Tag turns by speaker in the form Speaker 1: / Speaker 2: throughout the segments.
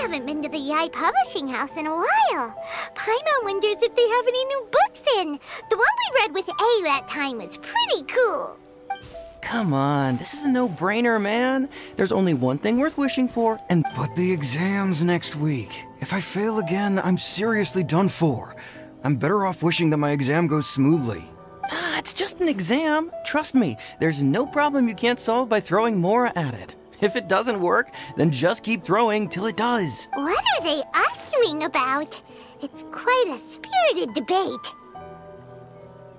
Speaker 1: haven't been to the Yae Publishing House in a while. Paimon wonders if they have any new books in. The one we read with A that time was pretty cool.
Speaker 2: Come on, this is a no-brainer, man. There's only one thing worth wishing for, and...
Speaker 3: But the exam's next week. If I fail again, I'm seriously done for. I'm better off wishing that my exam goes smoothly.
Speaker 2: Ah, it's just an exam. Trust me, there's no problem you can't solve by throwing Mora at it. If it doesn't work, then just keep throwing till it does.
Speaker 1: What are they arguing about? It's quite a spirited debate.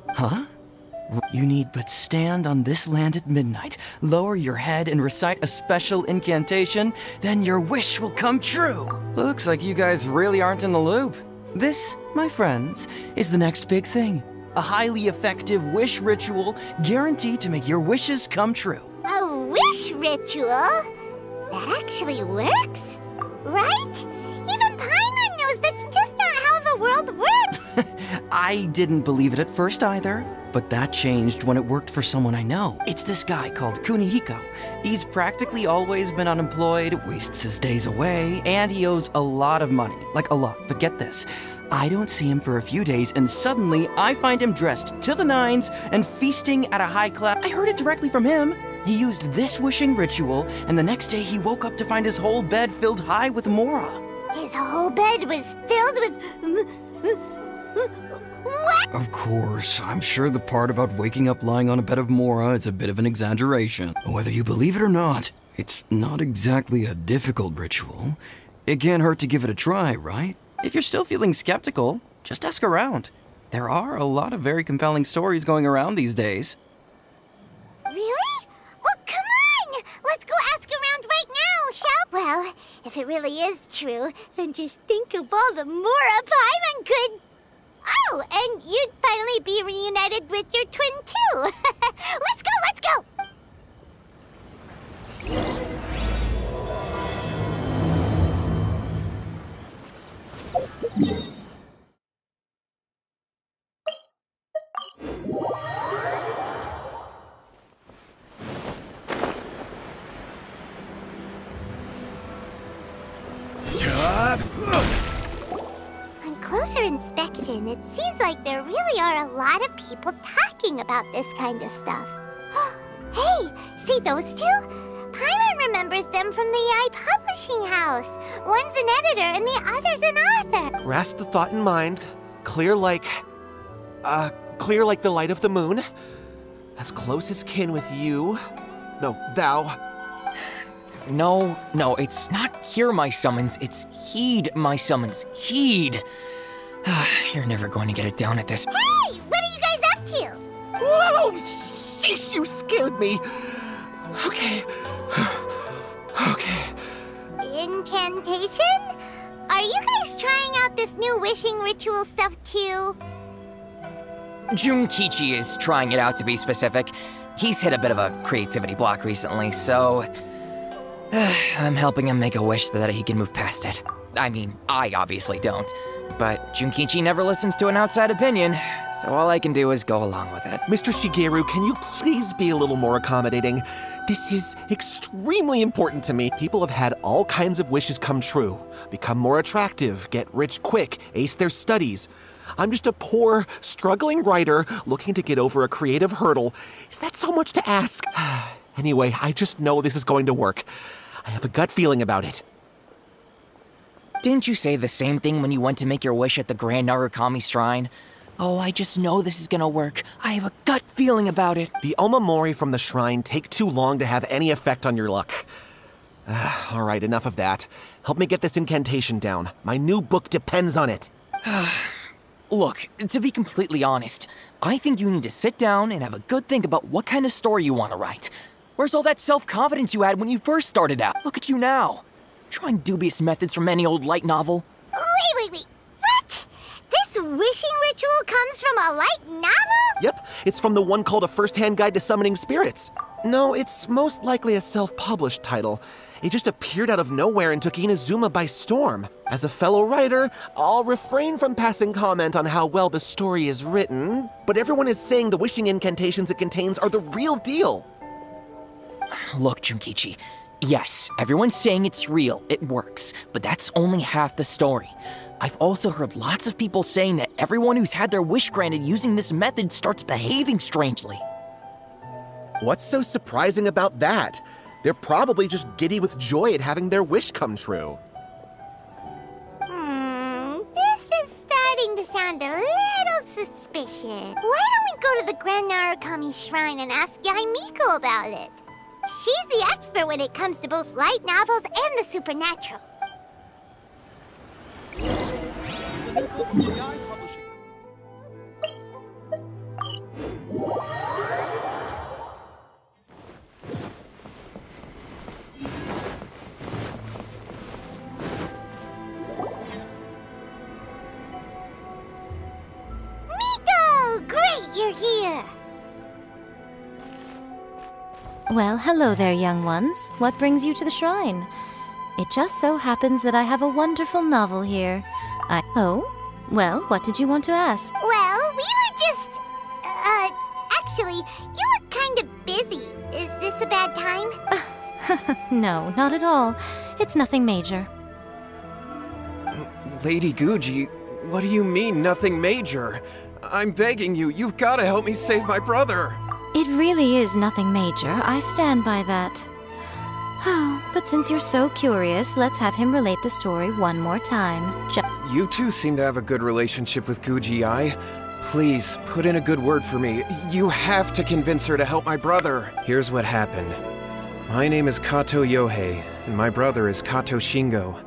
Speaker 2: Huh? You need but stand on this land at midnight, lower your head and recite a special incantation, then your wish will come true. Looks like you guys really aren't in the loop. This, my friends, is the next big thing. A highly effective wish ritual guaranteed to make your wishes come true.
Speaker 1: A wish ritual? That actually works, right? Even Paimon knows that's just not how the world works.
Speaker 2: I didn't believe it at first either, but that changed when it worked for someone I know. It's this guy called Kunihiko. He's practically always been unemployed, wastes his days away, and he owes a lot of money. Like a lot, but get this. I don't see him for a few days, and suddenly I find him dressed to the nines and feasting at a high class. I heard it directly from him. He used this wishing ritual, and the next day he woke up to find his whole bed filled high with Mora.
Speaker 1: His whole bed was filled with... What?
Speaker 3: Of course, I'm sure the part about waking up lying on a bed of Mora is a bit of an exaggeration. Whether you believe it or not, it's not exactly a difficult ritual. It can't hurt to give it a try, right?
Speaker 2: If you're still feeling skeptical, just ask around. There are a lot of very compelling stories going around these days.
Speaker 1: Really? Well, come on! Let's go ask around right now, shall we? Well, if it really is true, then just think of all the Mora Paimon could... Oh, and you'd finally be reunited with your twin, too. Let's go, let's go! On closer inspection, it seems like there really are a lot of people talking about this kind of stuff. Hey, see those two? Paimon remembers them from the Yae Publishing House. One's an editor and the other's an author.
Speaker 4: Grasp the thought in mind. Clear like the light of the moon. As close as kin with you. No, thou.
Speaker 5: No, it's not hear my summons, it's heed my summons. Heed! You're never going to get it down at this.
Speaker 1: Hey, what are you guys up to?
Speaker 4: Whoa! Sheesh, you scared me. Okay. Okay.
Speaker 1: Incantation? Are you guys trying out this new wishing ritual stuff too?
Speaker 5: Junkichi is trying it out, to be specific. He's hit a bit of a creativity block recently, so... I'm helping him make a wish so that he can move past it. I mean, I obviously don't. But Junkichi never listens to an outside opinion, so all I can do is go along with it.
Speaker 4: Mr. Shigeru, can you please be a little more accommodating? This is extremely important to me. People have had all kinds of wishes come true. Become more attractive, get rich quick, ace their studies. I'm just a poor, struggling writer looking to get over a creative hurdle. Is that so much to ask? Anyway, I just know this is going to work. I have a gut feeling about it.
Speaker 5: Didn't you say the same thing when you went to make your wish at the Grand Narakami Shrine? Oh, I just know this is gonna work. I have a gut feeling about it.
Speaker 4: The Omamori from the shrine take too long to have any effect on your luck. All right, enough of that. Help me get this incantation down. My new book depends on it.
Speaker 5: Look, to be completely honest, I think you need to sit down and have a good think about what kind of story you want to write. Where's all that self-confidence you had when you first started out? Look at you now. Trying dubious methods from any old light novel.
Speaker 1: Wait. What? This wishing ritual comes from a light novel?
Speaker 4: Yep, it's from the one called A First-Hand Guide to Summoning Spirits. No, it's most likely a self-published title. It just appeared out of nowhere and took Inazuma by storm. As a fellow writer, I'll refrain from passing comment on how well the story is written, but everyone is saying the wishing incantations it contains are the real deal.
Speaker 5: Look, Junkichi, Yes, everyone's saying it's real, it works, but that's only half the story. I've also heard lots of people saying that everyone who's had their wish granted using this method starts behaving strangely.
Speaker 4: What's so surprising about that? They're probably just giddy with joy at having their wish come true.
Speaker 1: This is starting to sound a little suspicious. Why don't we go to the Grand Narakami Shrine and ask Yae Miko about it? She's the expert when it comes to both light novels and the supernatural. Miko! Great, you're here!
Speaker 6: Well, hello there, young ones. What brings you to the shrine? It just so happens that I have a wonderful novel here. Oh? Well, what did you want to ask?
Speaker 1: Well, we were just... actually, you look kind of busy. Is this a bad time?
Speaker 6: No, not at all. It's nothing major.
Speaker 3: Lady Guji, what do you mean, nothing major? I'm begging you, you've got to help me save my brother.
Speaker 6: It really is nothing major. I stand by that. Oh, but since you're so curious, let's have him relate the story one more time.
Speaker 3: You two seem to have a good relationship with Guji Ai. Please, put in a good word for me. You have to convince her to help my brother. Here's what happened. My name is Kato Yohei, and my brother is Kato Shingo.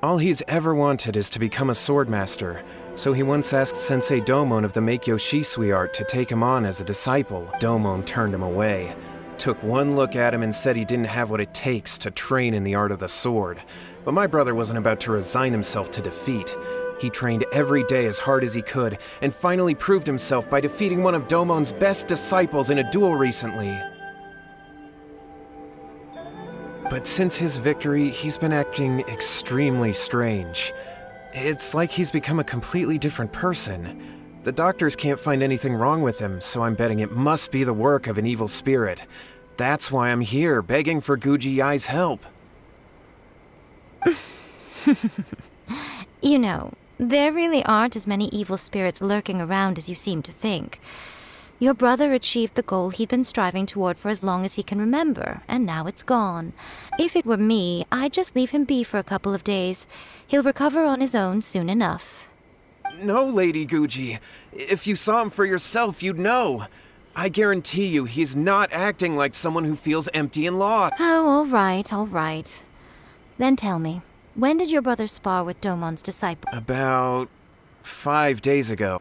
Speaker 3: All he's ever wanted is to become a swordmaster, so he once asked Sensei Domon of the Meikyo Shisui art to take him on as a disciple. Domon turned him away. Took one look at him and said he didn't have what it takes to train in the art of the sword. But my brother wasn't about to resign himself to defeat. He trained every day as hard as he could, and finally proved himself by defeating one of Domon's best disciples in a duel recently. But since his victory, he's been acting extremely strange. It's like he's become a completely different person. The doctors can't find anything wrong with him, so I'm betting it must be the work of an evil spirit. That's why I'm here, begging for Guji Ai's help.
Speaker 6: You know, there really aren't as many evil spirits lurking around as you seem to think. Your brother achieved the goal he'd been striving toward for as long as he can remember, and now it's gone. If it were me, I'd just leave him be for a couple of days. He'll recover on his own soon enough.
Speaker 3: No, Lady Guji. If you saw him for yourself, you'd know. I guarantee you he's not acting like someone who feels empty and lost.
Speaker 6: Oh, all right. Then tell me, when did your brother spar with Domon's disciple?
Speaker 3: About 5 days ago.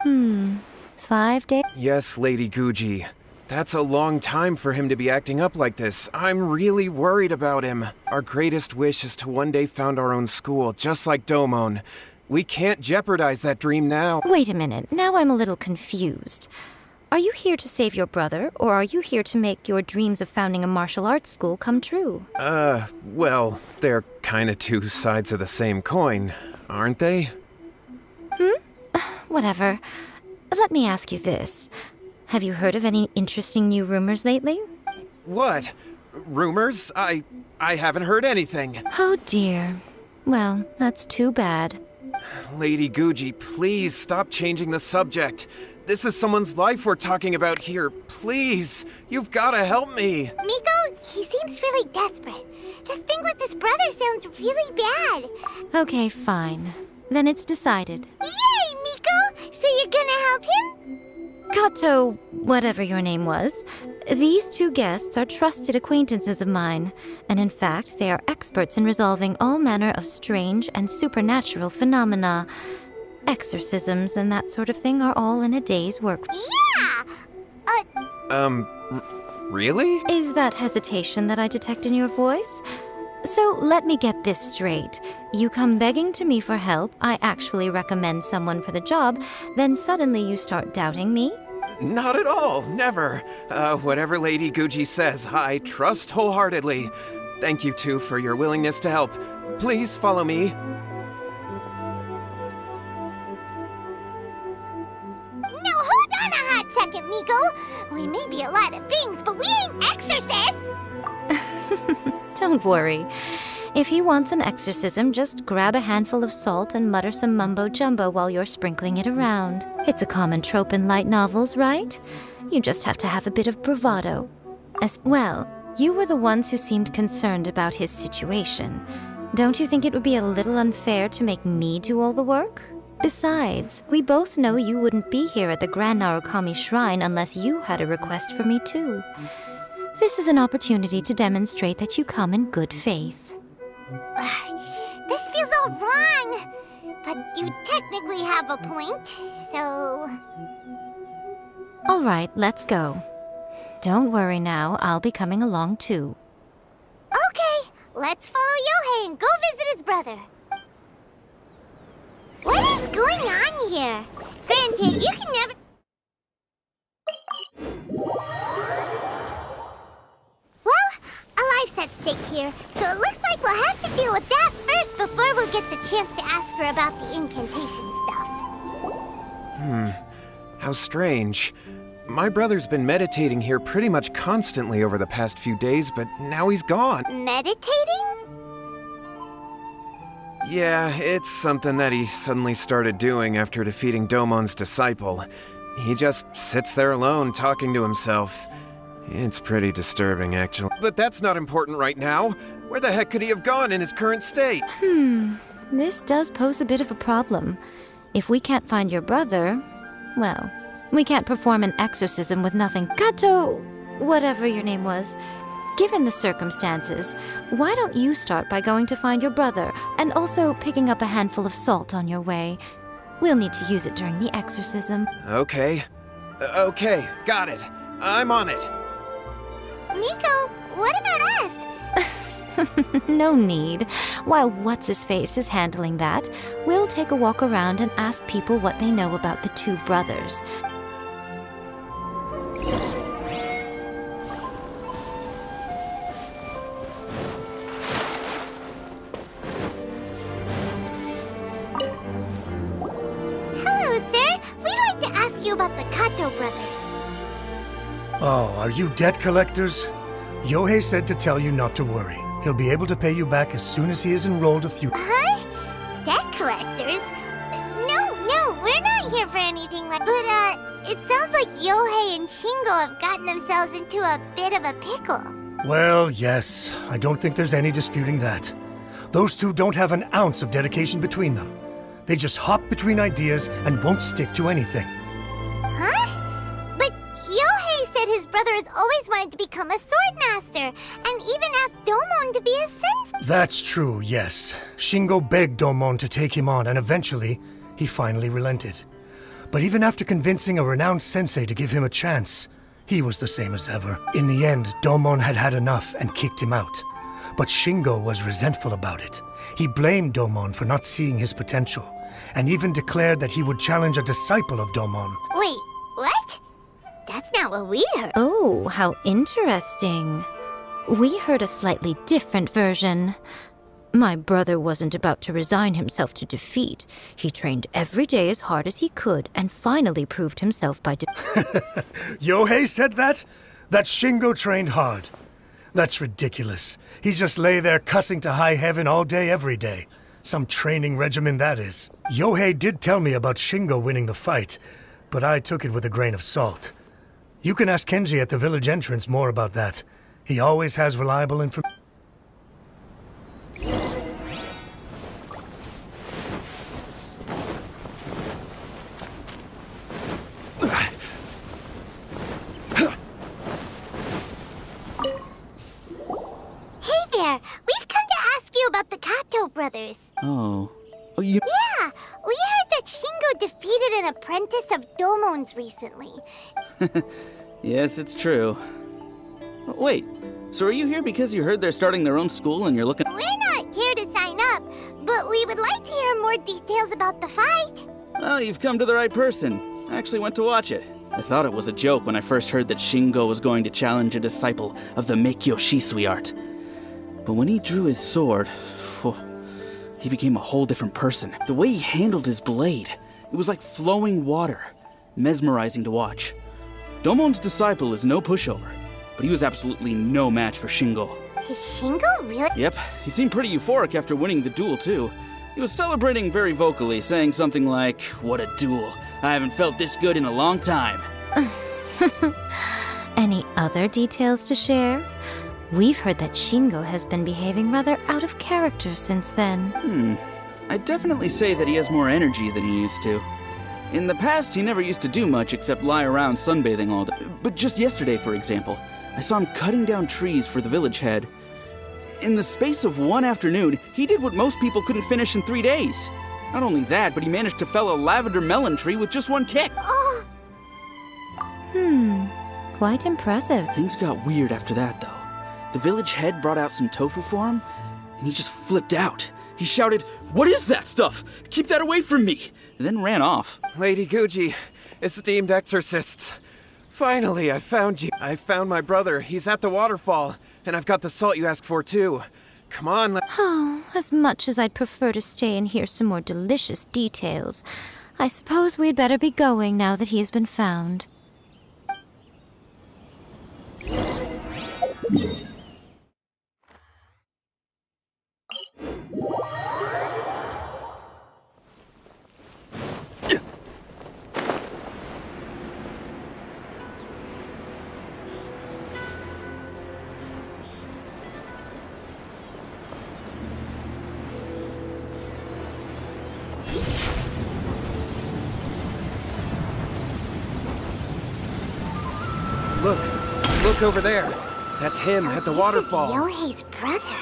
Speaker 6: 5 days?
Speaker 3: Yes, Lady Guji. That's a long time for him to be acting up like this. I'm really worried about him. Our greatest wish is to one day found our own school, just like Domon. We can't jeopardize that dream now.
Speaker 6: Wait a minute, now I'm a little confused. Are you here to save your brother, or are you here to make your dreams of founding a martial arts school come true?
Speaker 3: Well, they're kinda two sides of the same coin, aren't they?
Speaker 6: Whatever. Let me ask you this. Have you heard of any interesting new rumors lately?
Speaker 3: What? Rumors? I haven't heard anything.
Speaker 6: Oh dear. Well, that's too bad.
Speaker 3: Lady Guji, please stop changing the subject. This is someone's life we're talking about here. Please, you've gotta help me.
Speaker 1: Miko, he seems really desperate. This thing with his brother sounds really bad.
Speaker 6: Okay, fine. Then it's decided.
Speaker 1: Yay, Miko! So you're gonna help him?
Speaker 6: Kato, whatever your name was, these two guests are trusted acquaintances of mine, and in fact, they are experts in resolving all manner of strange and supernatural phenomena. Exorcisms and that sort of thing are all in a day's work.
Speaker 1: Yeah!
Speaker 3: Really?
Speaker 6: Is that hesitation that I detect in your voice? So let me get this straight. You come begging to me for help, I actually recommend someone for the job, then suddenly you start doubting me?
Speaker 3: Not at all, never. Whatever Lady Guji says, I trust wholeheartedly. Thank you two for your willingness to help. Please follow me.
Speaker 1: Now hold on a hot second, Miko. We may be a lot of things, but we ain't exorcists!
Speaker 6: Don't Don't worry. If he wants an exorcism, just grab a handful of salt and mutter some mumbo-jumbo while you're sprinkling it around. It's a common trope in light novels, right? You just have to have a bit of bravado. Well, you were the ones who seemed concerned about his situation. Don't you think it would be a little unfair to make me do all the work? Besides, we both know you wouldn't be here at the Grand Narakami Shrine unless you had a request for me too. This is an opportunity to demonstrate that you come in good faith.
Speaker 1: This feels all wrong, but you technically have a point, so...
Speaker 6: All right, let's go. Don't worry now, I'll be coming along too.
Speaker 1: Okay, let's follow Yohei and go visit his brother. What is going on here? Granted, you can never... Well, a life's at stake here, so it looks like we'll have to deal with that first before we'll get the chance to ask her about the incantation stuff.
Speaker 7: How strange. My brother's been meditating here pretty much constantly over the past few days, but now he's gone.
Speaker 1: Meditating?
Speaker 7: Yeah, it's something that he suddenly started doing after defeating Domon's disciple. He just sits there alone, talking to himself. It's pretty disturbing, actually. But that's not important right now. Where the heck could he have gone in his current state?
Speaker 6: This does pose a bit of a problem. If we can't find your brother, well, we can't perform an exorcism with nothing. Kato, whatever your name was. Given the circumstances, why don't you start by going to find your brother, and also picking up a handful of salt on your way? We'll need to use it during the exorcism.
Speaker 7: Okay. Okay, got it. I'm on it.
Speaker 1: Miko, what about us?
Speaker 6: No need. While What's-His-Face is handling that, we'll take a walk around and ask people what they know about the two brothers.
Speaker 1: About the Kato brothers.
Speaker 8: Oh, are you debt collectors? Yohei said to tell you not to worry. He'll be able to pay you back as soon as he is enrolled a few...
Speaker 1: Huh? Debt collectors? No, we're not here for anything like... But, it sounds like Yohei and Shingo have gotten themselves into a bit of a pickle.
Speaker 8: Well, yes. I don't think there's any disputing that. Those two don't have an ounce of dedication between them. They just hop between ideas and won't stick to anything.
Speaker 1: Huh? But Yohei said his brother has always wanted to become a sword master, and even asked Domon to be his sensei.
Speaker 8: That's true, yes. Shingo begged Domon to take him on, and eventually, he finally relented. But even after convincing a renowned sensei to give him a chance, he was the same as ever. In the end, Domon had had enough and kicked him out. But Shingo was resentful about it. He blamed Domon for not seeing his potential, and even declared that he would challenge a disciple of Domon.
Speaker 1: Wait, what? That's not what we heard.
Speaker 6: Oh, how interesting. We heard a slightly different version. My brother wasn't about to resign himself to defeat. He trained every day as hard as he could and finally proved himself by...
Speaker 8: Yohei said that? That Shingo trained hard. That's ridiculous. He just lay there cussing to high heaven all day, every day. Some training regimen, that is. Yohei did tell me about Shingo winning the fight, but I took it with a grain of salt. You can ask Kenji at the village entrance more about that. He always has reliable information.
Speaker 1: We've come to ask you about the Kato brothers.
Speaker 2: Oh,
Speaker 1: Yeah, we heard that Shingo defeated an apprentice of Domon's recently.
Speaker 9: Yes, it's true. Wait, so are you here because you heard they're starting their own school and you're looking...
Speaker 1: We're not here to sign up, but we would like to hear more details about the fight.
Speaker 9: Well, you've come to the right person. I actually went to watch it. I thought it was a joke when I first heard that Shingo was going to challenge a disciple of the Meikyo Shisui art. But when he drew his sword, he became a whole different person. The way he handled his blade, it was like flowing water, mesmerizing to watch. Domon's disciple is no pushover, but he was absolutely no match for Shingo.
Speaker 1: Is Shingo really?
Speaker 9: Yep, he seemed pretty euphoric after winning the duel, too. He was celebrating very vocally, saying something like, "What a duel. I haven't felt this good in a long time."
Speaker 6: Any other details to share? We've heard that Shingo has been behaving rather out of character since then.
Speaker 9: I'd definitely say that he has more energy than he used to. In the past, he never used to do much except lie around sunbathing all day. But just yesterday, for example, I saw him cutting down trees for the village head. In the space of one afternoon, he did what most people couldn't finish in 3 days. Not only that, but he managed to fell a lavender melon tree with just one kick.
Speaker 1: Oh,
Speaker 6: Quite impressive.
Speaker 9: Things got weird after that, though. The village head brought out some tofu for him, and he just flipped out. He shouted, "What is that stuff? Keep that away from me!" and then ran off.
Speaker 7: Lady Guji, esteemed exorcists. Finally, I found you. I found my brother. He's at the waterfall. And I've got the salt you asked for, too. Come on,
Speaker 6: Oh, as much as I'd prefer to stay and hear some more delicious details, I suppose we'd better be going now that he has been found.
Speaker 7: Look over there. That's him at the waterfall.
Speaker 1: This is Yohei's brother.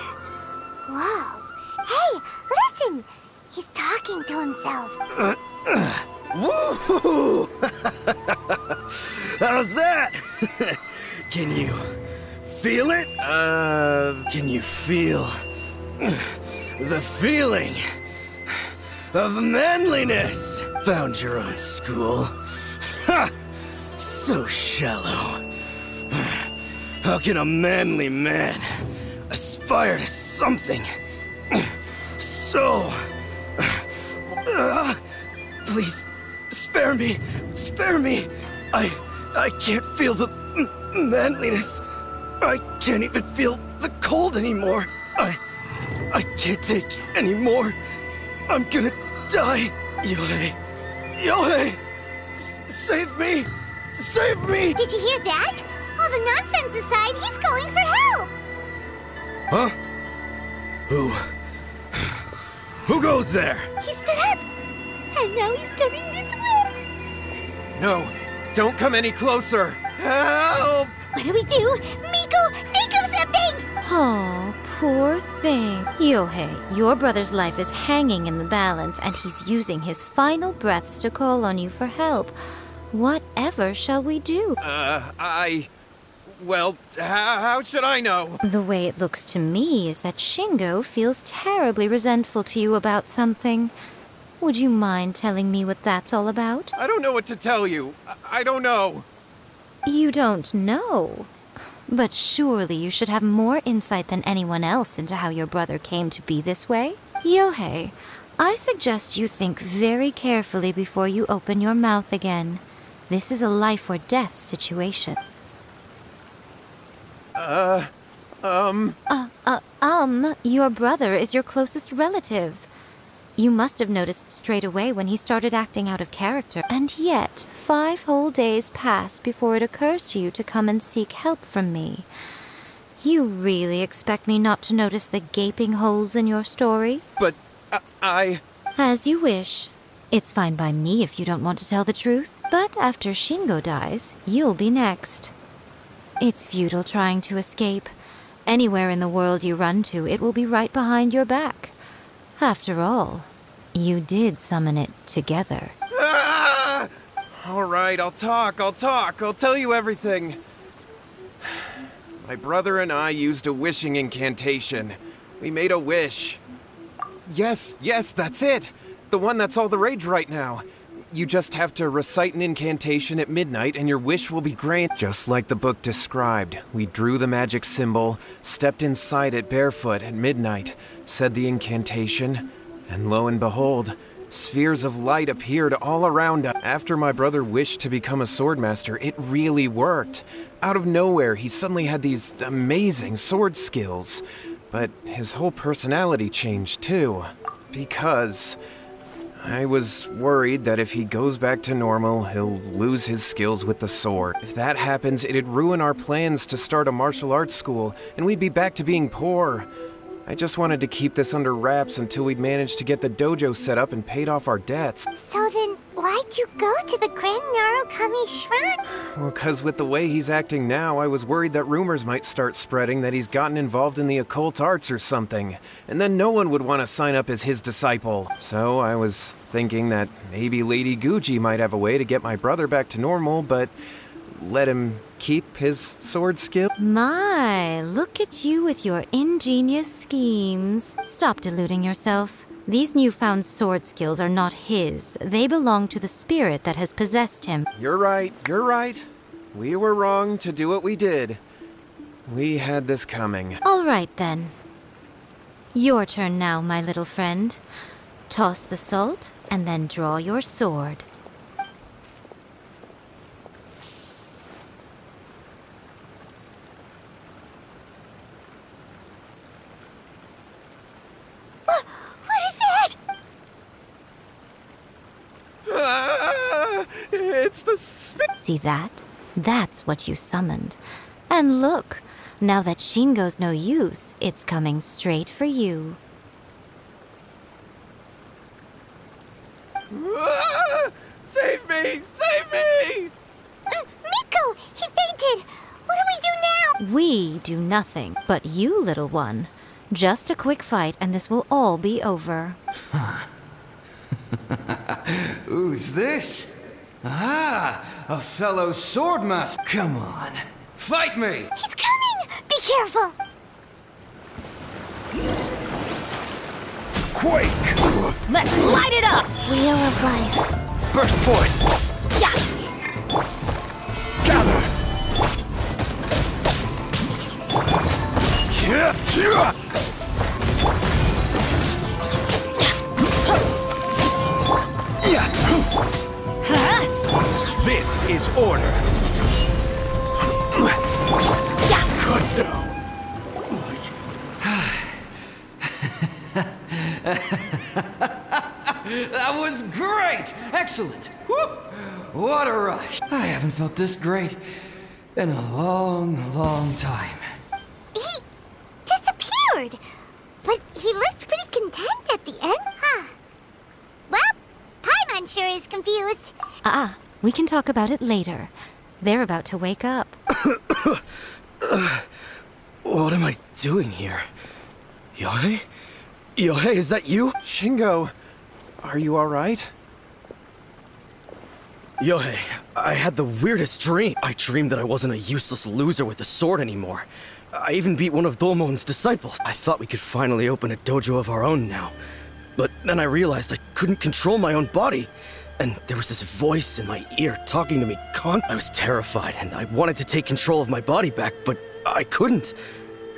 Speaker 1: Whoa. Hey, listen! He's talking to himself.
Speaker 3: Woo! How's that? Can you feel it? Can you feel the feeling of manliness? Found your own school. Ha! So shallow. How can a manly man aspire to something so... Please, spare me! Spare me! I can't feel the manliness. I can't even feel the cold anymore. I can't take any more. I'm gonna die. Yohei! Yohei! Save me! Save me!
Speaker 1: Did you hear that? All the nonsense aside, he's going for help!
Speaker 3: Huh? Who goes there?
Speaker 1: He stood up! And now he's coming this way!
Speaker 7: No, don't come any closer. Help!
Speaker 1: What do we do? Miko, think of something!
Speaker 6: Oh, poor thing. Yohei, your brother's life is hanging in the balance, and he's using his final breaths to call on you for help. Whatever shall we do?
Speaker 7: Well, how should I know?
Speaker 6: The way it looks to me is that Shingo feels terribly resentful to you about something. Would you mind telling me what that's all about?
Speaker 7: I don't know what to tell you. I don't know.
Speaker 6: You don't know? But surely you should have more insight than anyone else into how your brother came to be this way. Yohei, I suggest you think very carefully before you open your mouth again. This is a life or death situation. Your brother is your closest relative. You must have noticed straight away when he started acting out of character, and yet 5 whole days pass before it occurs to you to come and seek help from me. You really expect me not to notice the gaping holes in your story?
Speaker 7: But,
Speaker 6: As you wish. It's fine by me if you don't want to tell the truth, but after Shingo dies, you'll be next. It's futile trying to escape. Anywhere in the world you run to, it will be right behind your back. After all, you did summon it together.
Speaker 7: Ah! All right, I'll talk. I'll tell you everything. My brother and I used a wishing incantation. We made a wish. Yes, that's it. The one that's all the rage right now. You just have to recite an incantation at midnight and your wish will be granted. Just like the book described, we drew the magic symbol, stepped inside it barefoot at midnight, said the incantation, and lo and behold, Spheres of light appeared all around us. After my brother wished to become a swordmaster, it really worked. Out of nowhere, he suddenly had these amazing sword skills. But his whole personality changed too. Because I was worried that if he goes back to normal, he'll lose his skills with the sword. If that happens, it'd ruin our plans to start a martial arts school, and we'd be back to being poor. I just wanted to keep this under wraps until we'd managed to get the dojo set up and paid off our debts.
Speaker 1: So then, why'd you go to the Grand Narakami Shrine?
Speaker 7: Well, 'cause with the way he's acting now, I was worried that rumors might start spreading that he's gotten involved in the occult arts or something, and then no one would want to sign up as his disciple. So I was thinking that maybe Lady Guji might have a way to get my brother back to normal, but let him keep his sword skill.
Speaker 6: My, look at you with your ingenious schemes. Stop deluding yourself. These newfound sword skills are not his. They belong to the spirit that has possessed him.
Speaker 7: You're right. We were wrong to do what we did. We had this coming.
Speaker 6: All right, then. Your turn now, my little friend. Toss the salt, and then draw your sword.
Speaker 7: It's the spit.
Speaker 6: See that? That's what you summoned. And look, now that Shingo's no use, it's coming straight for you.
Speaker 7: Save me! Save me!
Speaker 1: Miko! He fainted! What do we do now?
Speaker 6: We do nothing, but you, little one. Just a quick fight and this will all be over.
Speaker 3: Who's this? Ah, a fellow swordmaster. Come on, fight me!
Speaker 1: He's coming! Be careful!
Speaker 3: Quake!
Speaker 6: Let's light it up!
Speaker 1: Wheel of life.
Speaker 3: Burst forth!
Speaker 6: Yeah!
Speaker 3: Gather!
Speaker 10: This is order. Cut down.
Speaker 3: That was great! Excellent! Whoop! What a rush! I haven't felt this great in a long, long time.
Speaker 1: He disappeared! But he looked pretty content at the end, huh? Well, Paimon sure is confused.
Speaker 6: We can talk about it later. They're about to wake up.
Speaker 11: What am I doing here? Yae? Yae, is that you?
Speaker 7: Shingo, are you alright?
Speaker 11: Yae, I had the weirdest dream. I dreamed that I wasn't a useless loser with a sword anymore. I even beat one of Domon's disciples. I thought we could finally open a dojo of our own now. But then I realized I couldn't control my own body. And there was this voice in my ear talking to me I was terrified and I wanted to take control of my body back, but I couldn't.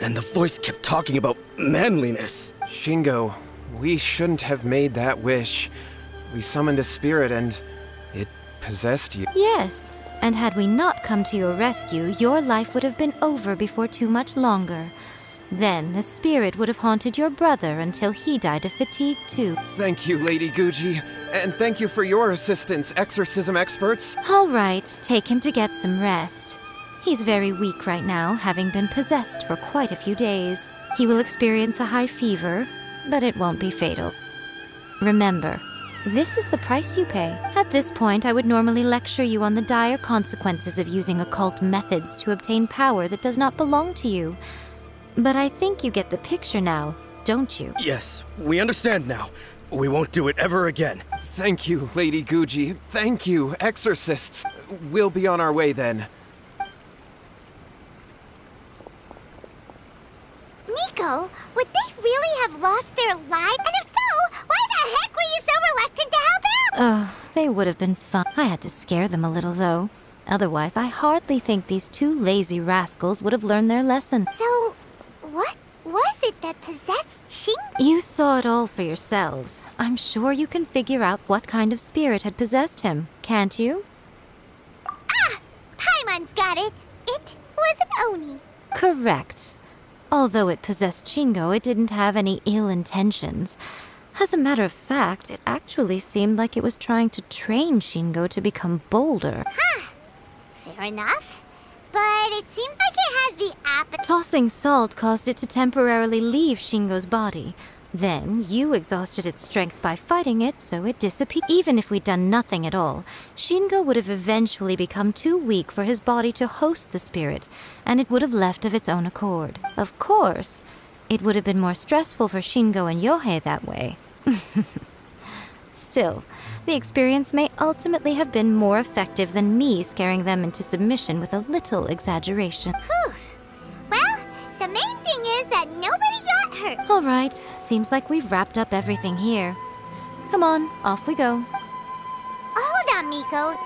Speaker 11: And the voice kept talking about manliness.
Speaker 7: Shingo, we shouldn't have made that wish. We summoned a spirit and it possessed you.
Speaker 6: Yes, and had we not come to your rescue, your life would have been over before too much longer. Then the spirit would have haunted your brother until he died of fatigue too.
Speaker 7: Thank you, Lady Guji. And thank you for your assistance, exorcism experts.
Speaker 6: All right, take him to get some rest. He's very weak right now, having been possessed for quite a few days. He will experience a high fever, but it won't be fatal. Remember, this is the price you pay. At this point, I would normally lecture you on the dire consequences of using occult methods to obtain power that does not belong to you. But I think you get the picture now, don't you?
Speaker 11: Yes, we understand now. We won't do it ever again.
Speaker 7: Thank you, Lady Guji. Thank you, exorcists. We'll be on our way then.
Speaker 1: Miko, would they really have lost their lives? And if so, why the heck were you so reluctant to help out?
Speaker 6: Oh, they would have been fun. I had to scare them a little, though. Otherwise, I hardly think these two lazy rascals would have learned their lesson.
Speaker 1: So, what was it that possessed Shingo?
Speaker 6: You saw it all for yourselves. I'm sure you can figure out what kind of spirit had possessed him, can't you?
Speaker 1: Ah! Paimon's got it. It was an Oni.
Speaker 6: Correct. Although it possessed Shingo, it didn't have any ill intentions. As a matter of fact, it actually seemed like it was trying to train Shingo to become bolder.
Speaker 1: Huh. Fair enough. But it seemed like it had the appetite.
Speaker 6: Tossing salt caused it to temporarily leave Shingo's body. Then, you exhausted its strength by fighting it, so it disappeared. Even if we'd done nothing at all, Shingo would have eventually become too weak for his body to host the spirit, and it would have left of its own accord. Of course, it would have been more stressful for Shingo and Yohei that way. Still, the experience may ultimately have been more effective than me scaring them into submission with a little exaggeration.
Speaker 1: Whew. Well, the main thing is that nobody got hurt.
Speaker 6: All right, seems like we've wrapped up everything here. Come on, off we go.
Speaker 1: Hold on, Miko.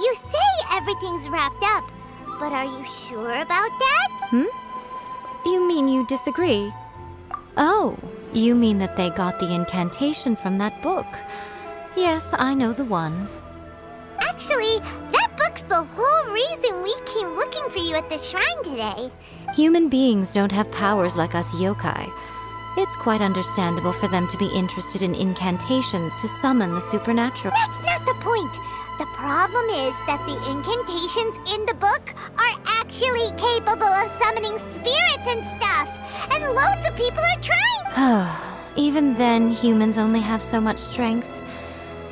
Speaker 1: You say everything's wrapped up, but are you sure about that?
Speaker 6: You mean you disagree? Oh, you mean that they got the incantation from that book. Yes, I know the one.
Speaker 1: Actually, that book's the whole reason we came looking for you at the shrine today.
Speaker 6: Human beings don't have powers like us yokai. It's quite understandable for them to be interested in incantations to summon the supernatural.
Speaker 1: That's not the point. The problem is that the incantations in the book are actually capable of summoning spirits and stuff. And loads of people are trying.
Speaker 6: Even then, humans only have so much strength.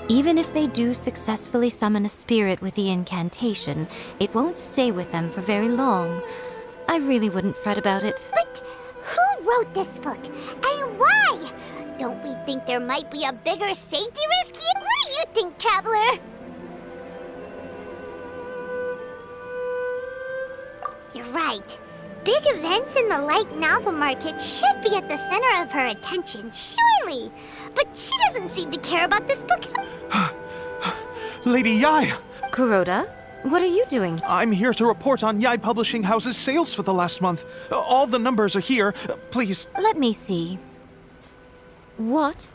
Speaker 6: Even if they do successfully summon a spirit with the incantation, it won't stay with them for very long. I really wouldn't fret about it.
Speaker 1: But who wrote this book? And why? Don't we think there might be a bigger safety risk here? What do you think, Traveler? You're right. Big events in the light novel market should be at the center of her attention, surely. But she doesn't seem to care about this book.
Speaker 12: Lady Yae!
Speaker 6: Kuroda, what are you doing?
Speaker 12: I'm here to report on Yae Publishing House's sales for the last month. All the numbers are here. Please.
Speaker 6: Let me see. What?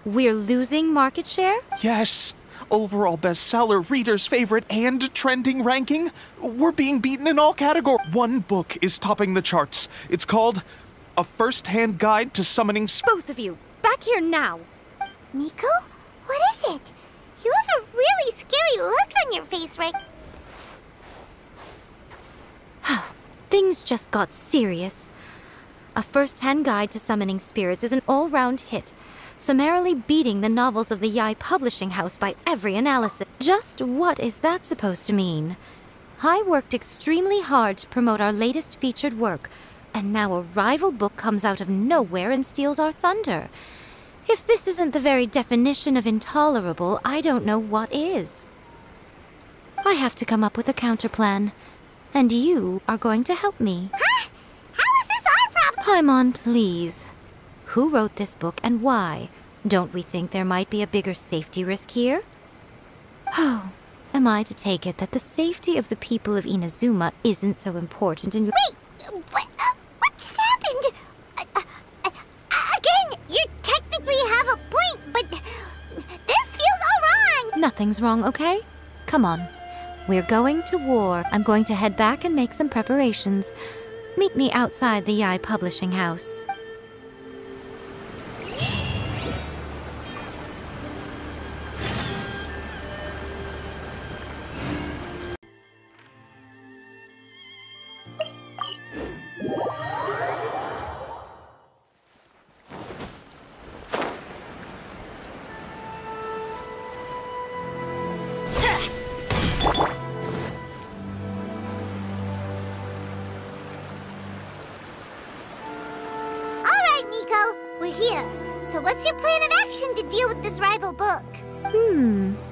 Speaker 6: We're losing market share?
Speaker 12: Yes. Overall bestseller, reader's favorite, and trending ranking. We're being beaten in all categories. One book is topping the charts. It's called A First-Hand Guide to Summoning...
Speaker 6: Both of you, back here now!
Speaker 1: Miko? What is it? You have a really scary look on your face right...
Speaker 6: Things just got serious. A First-Hand Guide to Summoning Spirits is an all-round hit, summarily beating the novels of the Yae Publishing House by every analysis. Just what is that supposed to mean? I worked extremely hard to promote our latest featured work, and now a rival book comes out of nowhere and steals our thunder. If this isn't the very definition of intolerable, I don't know what is. I have to come up with a counterplan, and you are going to help me.
Speaker 1: Huh? How is this our problem?
Speaker 6: Paimon, please. Who wrote this book and why? Don't we think there might be a bigger safety risk here? Oh, am I to take it that the safety of the people of Inazuma isn't so important in your—
Speaker 1: Wait, what just happened? Again, you technically have a point, but this feels all wrong.
Speaker 6: Nothing's wrong, okay? Come on. We're going to war. I'm going to head back and make some preparations. Meet me outside the Yae Publishing House.
Speaker 1: We're here. So what's your plan of action to deal with this rival book?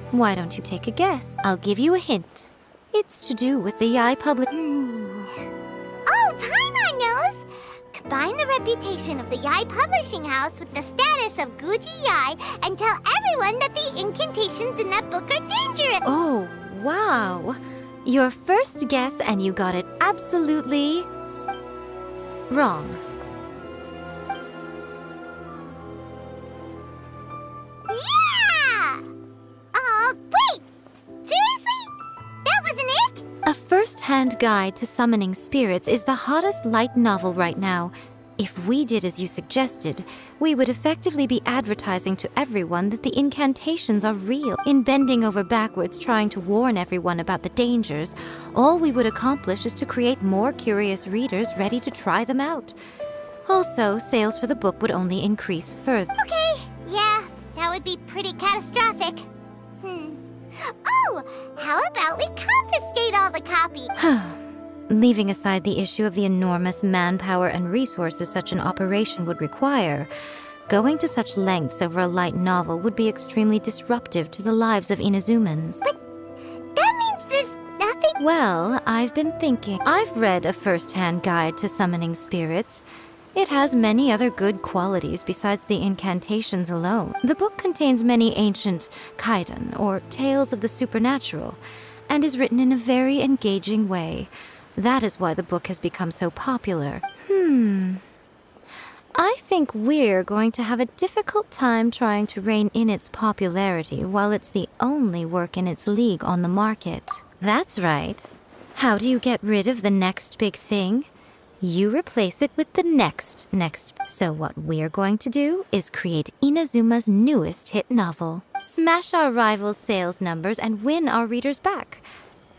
Speaker 6: Why don't you take a guess? I'll give you a hint. It's to do with the Yae Public...
Speaker 1: Oh, Paimon knows! Combine the reputation of the Yae Publishing House with the status of Guji Yae and tell everyone that the incantations in that book are dangerous!
Speaker 6: Oh, wow! Your first guess and you got it absolutely... wrong. Hand Guide to Summoning Spirits is the hottest light novel right now. If we did as you suggested, we would effectively be advertising to everyone that the incantations are real. In bending over backwards trying to warn everyone about the dangers, all we would accomplish is to create more curious readers ready to try them out. Also, sales for the book would only increase further.
Speaker 1: Okay, yeah, that would be pretty catastrophic. Oh, how about we confiscate all the copies?
Speaker 6: Leaving aside the issue of the enormous manpower and resources such an operation would require, going to such lengths over a light novel would be extremely disruptive to the lives of Inazumans.
Speaker 1: But that means there's nothing...
Speaker 6: Well, I've been thinking. I've read a first-hand guide to summoning spirits. It has many other good qualities besides the incantations alone. The book contains many ancient kaiden, or tales of the supernatural, and is written in a very engaging way. That is why the book has become so popular. I think we're going to have a difficult time trying to rein in its popularity while it's the only work in its league on the market. That's right. How do you get rid of the next big thing? You replace it with the next. So what we're going to do is create Inazuma's newest hit novel. Smash our rivals' sales numbers and win our readers back.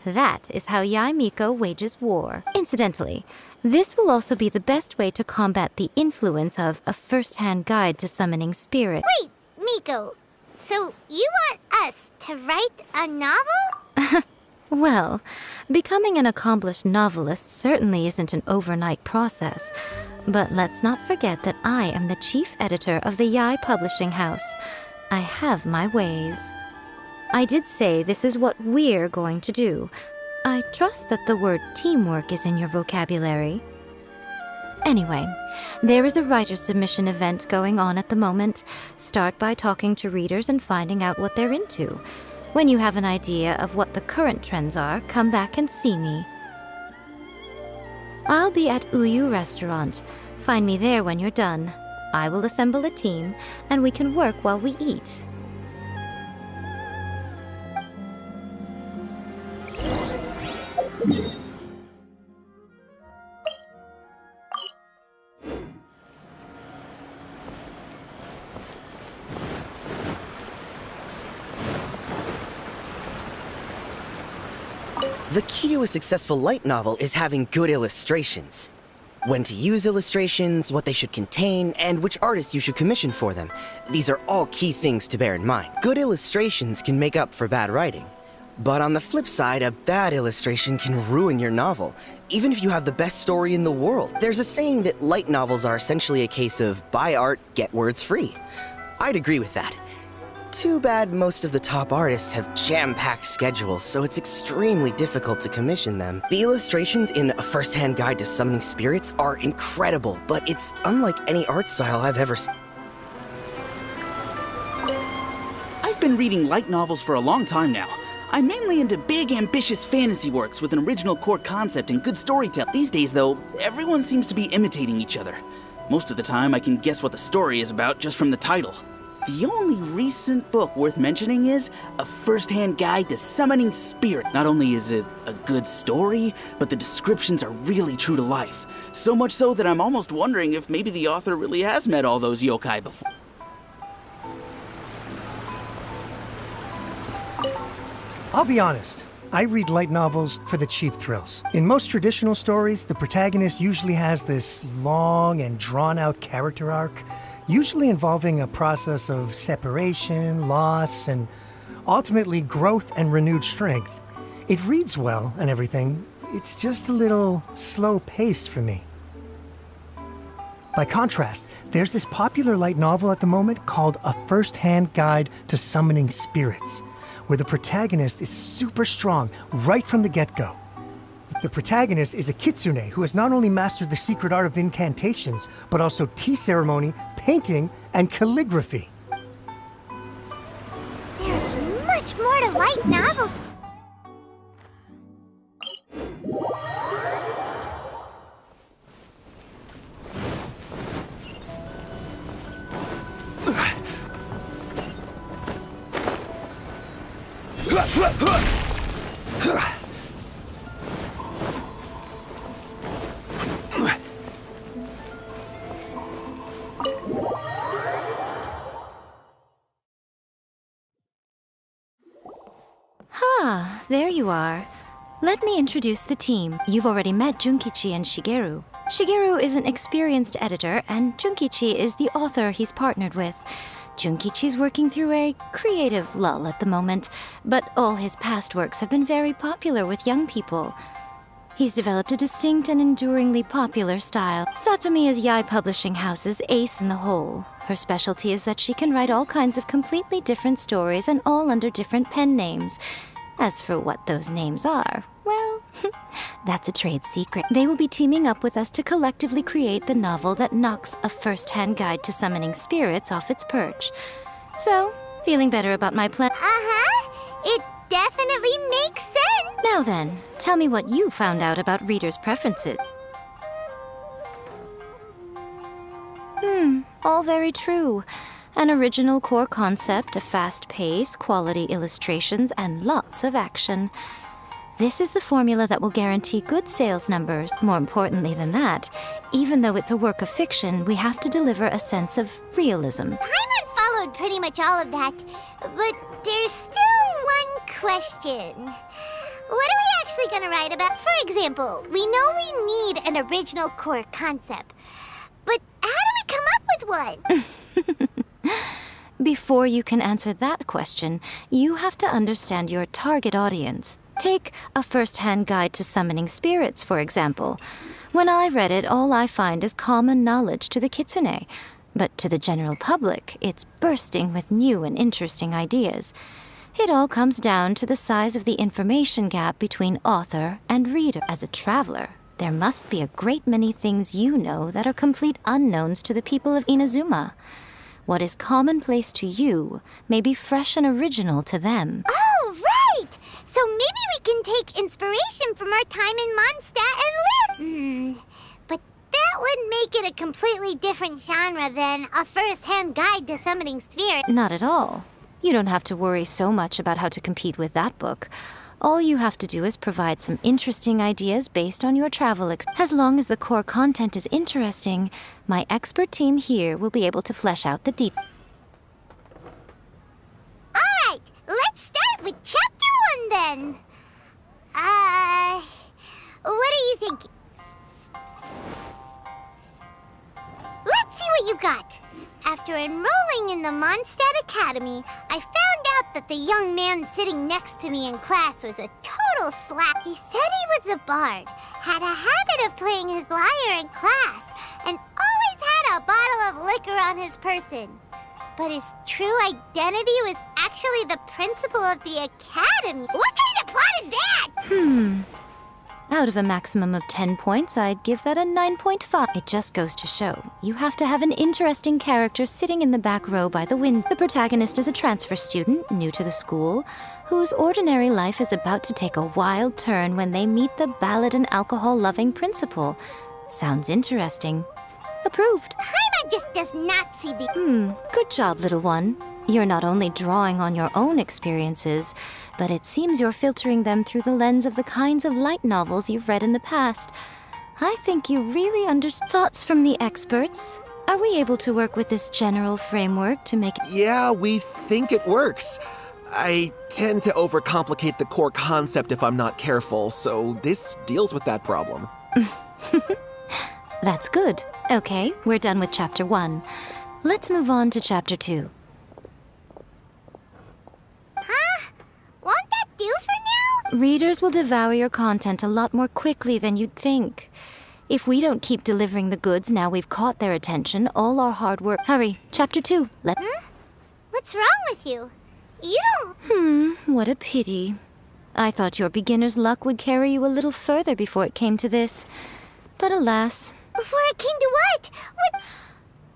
Speaker 6: That is how Yae Miko wages war. Incidentally, this will also be the best way to combat the influence of a first-hand guide to summoning spirits.
Speaker 1: Wait, Miko, so you want us to write a novel?
Speaker 6: Well, becoming an accomplished novelist certainly isn't an overnight process. But let's not forget that I am the chief editor of the Yae Publishing House. I have my ways. I did say this is what we're going to do. I trust that the word teamwork is in your vocabulary. Anyway, there is a writer submission event going on at the moment. Start by talking to readers and finding out what they're into. When you have an idea of what the current trends are, come back and see me. I'll be at Uyu Restaurant. Find me there when you're done. I will assemble a team, and we can work while we eat.
Speaker 11: The key to a successful light novel is having good illustrations. When to use illustrations, what they should contain, and which artists you should commission for them. These are all key things to bear in mind. Good illustrations can make up for bad writing. But on the flip side, a bad illustration can ruin your novel, even if you have the best story in the world. There's a saying that light novels are essentially a case of buy art, get words free. I'd agree with that. Too bad most of the top artists have jam-packed schedules, so it's extremely difficult to commission them. The illustrations in A First-Hand Guide to Summoning Spirits are incredible, but it's unlike any art style I've ever seen.
Speaker 9: I've been reading light novels for a long time now. I'm mainly into big, ambitious fantasy works with an original core concept and good storytelling. These days, though, everyone seems to be imitating each other. Most of the time, I can guess what the story is about just from the title. The only recent book worth mentioning is A First-Hand Guide to Summoning Spirit. Not only is it a good story, but the descriptions are really true to life. So much so that I'm almost wondering if maybe the author really has met all those yokai before.
Speaker 8: I'll be honest, I read light novels for the cheap thrills. In most traditional stories, the protagonist usually has this long and drawn-out character arc, usually involving a process of separation, loss, and ultimately growth and renewed strength. It reads well and everything, it's just a little slow-paced for me. By contrast, there's this popular light novel at the moment called A First-Hand Guide to Summoning Spirits, where the protagonist is super strong right from the get-go. The protagonist is a Kitsune who has not only mastered the secret art of incantations, but also tea ceremony, painting, and calligraphy.
Speaker 1: There's much more to light novels.
Speaker 6: Ah, there you are. Let me introduce the team. You've already met Junkichi and Shigeru. Shigeru is an experienced editor, and Junkichi is the author he's partnered with. Junkichi's working through a creative lull at the moment, but all his past works have been very popular with young people. He's developed a distinct and enduringly popular style. Satomi is Yae Publishing House's ace in the hole. Her specialty is that she can write all kinds of completely different stories and all under different pen names. As for what those names are, well, that's a trade secret. They will be teaming up with us to collectively create the novel that knocks a first-hand guide to summoning spirits off its perch. So, feeling better about my plan?
Speaker 1: It definitely makes sense!
Speaker 6: Now then, tell me what you found out about readers' preferences. All very true. An original core concept, a fast pace, quality illustrations, and lots of action. This is the formula that will guarantee good sales numbers. More importantly than that, even though it's a work of fiction, we have to deliver a sense of realism.
Speaker 1: Paimon followed pretty much all of that, but there's still one question. What are we actually going to write about? For example, we know we need an original core concept, but how do we come up with one?
Speaker 6: Before you can answer that question, you have to understand your target audience. Take A First-Hand Guide to Summoning Spirits, for example. When I read it, all I find is common knowledge to the Kitsune. But to the general public, it's bursting with new and interesting ideas. It all comes down to the size of the information gap between author and reader. As a traveler, there must be a great many things you know that are complete unknowns to the people of Inazuma. What is commonplace to you may be fresh and original to them.
Speaker 1: Oh, right! So maybe we can take inspiration from our time in Mondstadt and live. But that would make it a completely different genre than A First-Hand Guide to Summoning Spirits.
Speaker 6: Not at all. You don't have to worry so much about how to compete with that book. All you have to do is provide some interesting ideas based on your travel As long as the core content is interesting, my expert team here will be able to flesh out the details.
Speaker 1: Alright, let's start with Chapter 1 then. What are you thinking? Let's see what you got. After enrolling in the Mondstadt Academy, I found out that the young man sitting next to me in class was a total slap. He said he was a bard, had a habit of playing his lyre in class, and always had a bottle of liquor on his person. But his true identity was actually the principal of the academy. What kind of plot is that?
Speaker 6: Out of a maximum of 10 points, I'd give that a 9.5. It just goes to show, you have to have an interesting character sitting in the back row by the window. The protagonist is a transfer student, new to the school, whose ordinary life is about to take a wild turn when they meet the ballad and alcohol-loving principal. Sounds interesting. Approved.
Speaker 1: Paimon just does not see the...
Speaker 6: Good job, little one. You're not only drawing on your own experiences, but it seems you're filtering them through the lens of the kinds of light novels you've read in the past. I think you really understand. Thoughts from the experts? Are we able to work with this general framework to make it...
Speaker 4: Yeah, we think it works. I tend to overcomplicate the core concept if I'm not careful, so this deals with that problem.
Speaker 6: That's good. Okay, we're done with Chapter 1. Let's move on to Chapter 2.
Speaker 1: Won't that do for now?
Speaker 6: Readers will devour your content a lot more quickly than you'd think. If we don't keep delivering the goods now we've caught their attention, all our hard work... Hurry, Chapter 2.
Speaker 1: What's wrong with you? You don't...
Speaker 6: What a pity. I thought your beginner's luck would carry you a little further before it came to this. But alas...
Speaker 1: Before it came to what? What?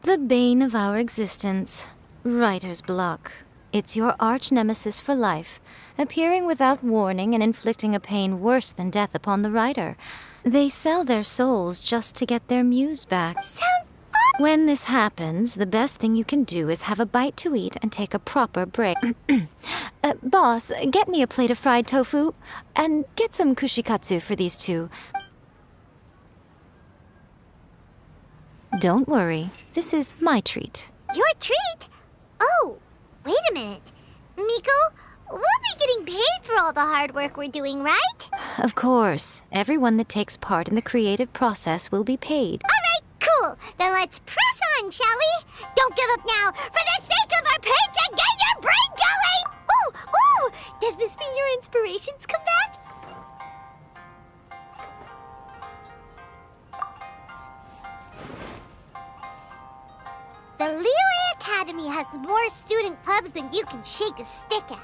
Speaker 6: The bane of our existence. Writer's block. It's your arch-nemesis for life, appearing without warning and inflicting a pain worse than death upon the writer. They sell their souls just to get their muse back.
Speaker 1: Sounds
Speaker 6: When this happens, the best thing you can do is have a bite to eat and take a proper break. Boss, get me a plate of fried tofu, and get some kushikatsu for these two. Don't worry, this is my treat.
Speaker 1: Your treat? Oh, wait a minute. Miko, we'll be getting paid for all the hard work we're doing, right?
Speaker 6: Of course. Everyone that takes part in the creative process will be paid.
Speaker 1: All right, cool. Then let's press on, shall we? Don't give up now. For the sake of our paycheck, get your brain going! Ooh! Does this mean your inspirations come back? The Liyue Academy has more student clubs than you can shake a stick at.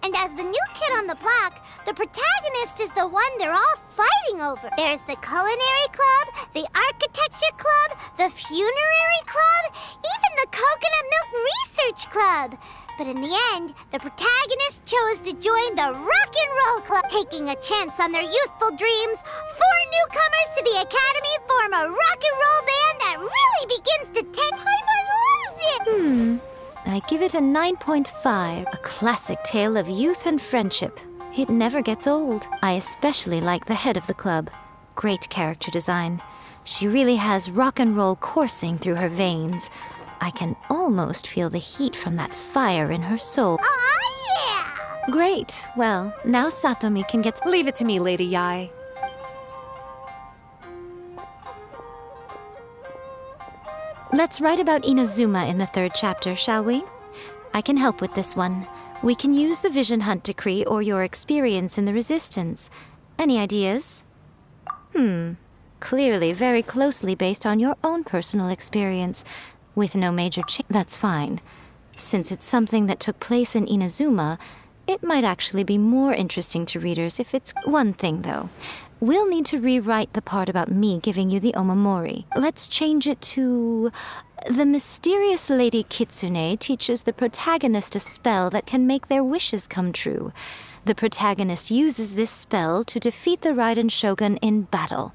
Speaker 1: And as the new kid on the block, the protagonist is the one they're all fighting over. There's the Culinary Club, the Architecture Club, the Funerary Club, even the Coconut Milk Research Club. But in the end, the protagonist chose to join the Rock and Roll Club, taking a chance on their youthful dreams. 4 newcomers to the Academy form a rock and roll band that really begins to take Paimon loves it!
Speaker 6: I give it a 9.5, a classic tale of youth and friendship. It never gets old. I especially like the head of the club. Great character design. She really has rock and roll coursing through her veins. I can almost feel the heat from that fire in her soul.
Speaker 1: Oh, yeah!
Speaker 6: Great. Well, now Satomi can get...
Speaker 13: Leave it to me, Lady Yae.
Speaker 6: Let's write about Inazuma in the 3rd chapter, shall we? I can help with this one. We can use the Vision Hunt Decree or your experience in the Resistance. Any ideas? Clearly very closely based on your own personal experience, with no major change. That's fine. Since it's something that took place in Inazuma, it might actually be more interesting to readers if it's... One thing, though. We'll need to rewrite the part about me giving you the omamori. Let's change it to... The mysterious Lady Kitsune teaches the protagonist a spell that can make their wishes come true. The protagonist uses this spell to defeat the Raiden Shogun in battle.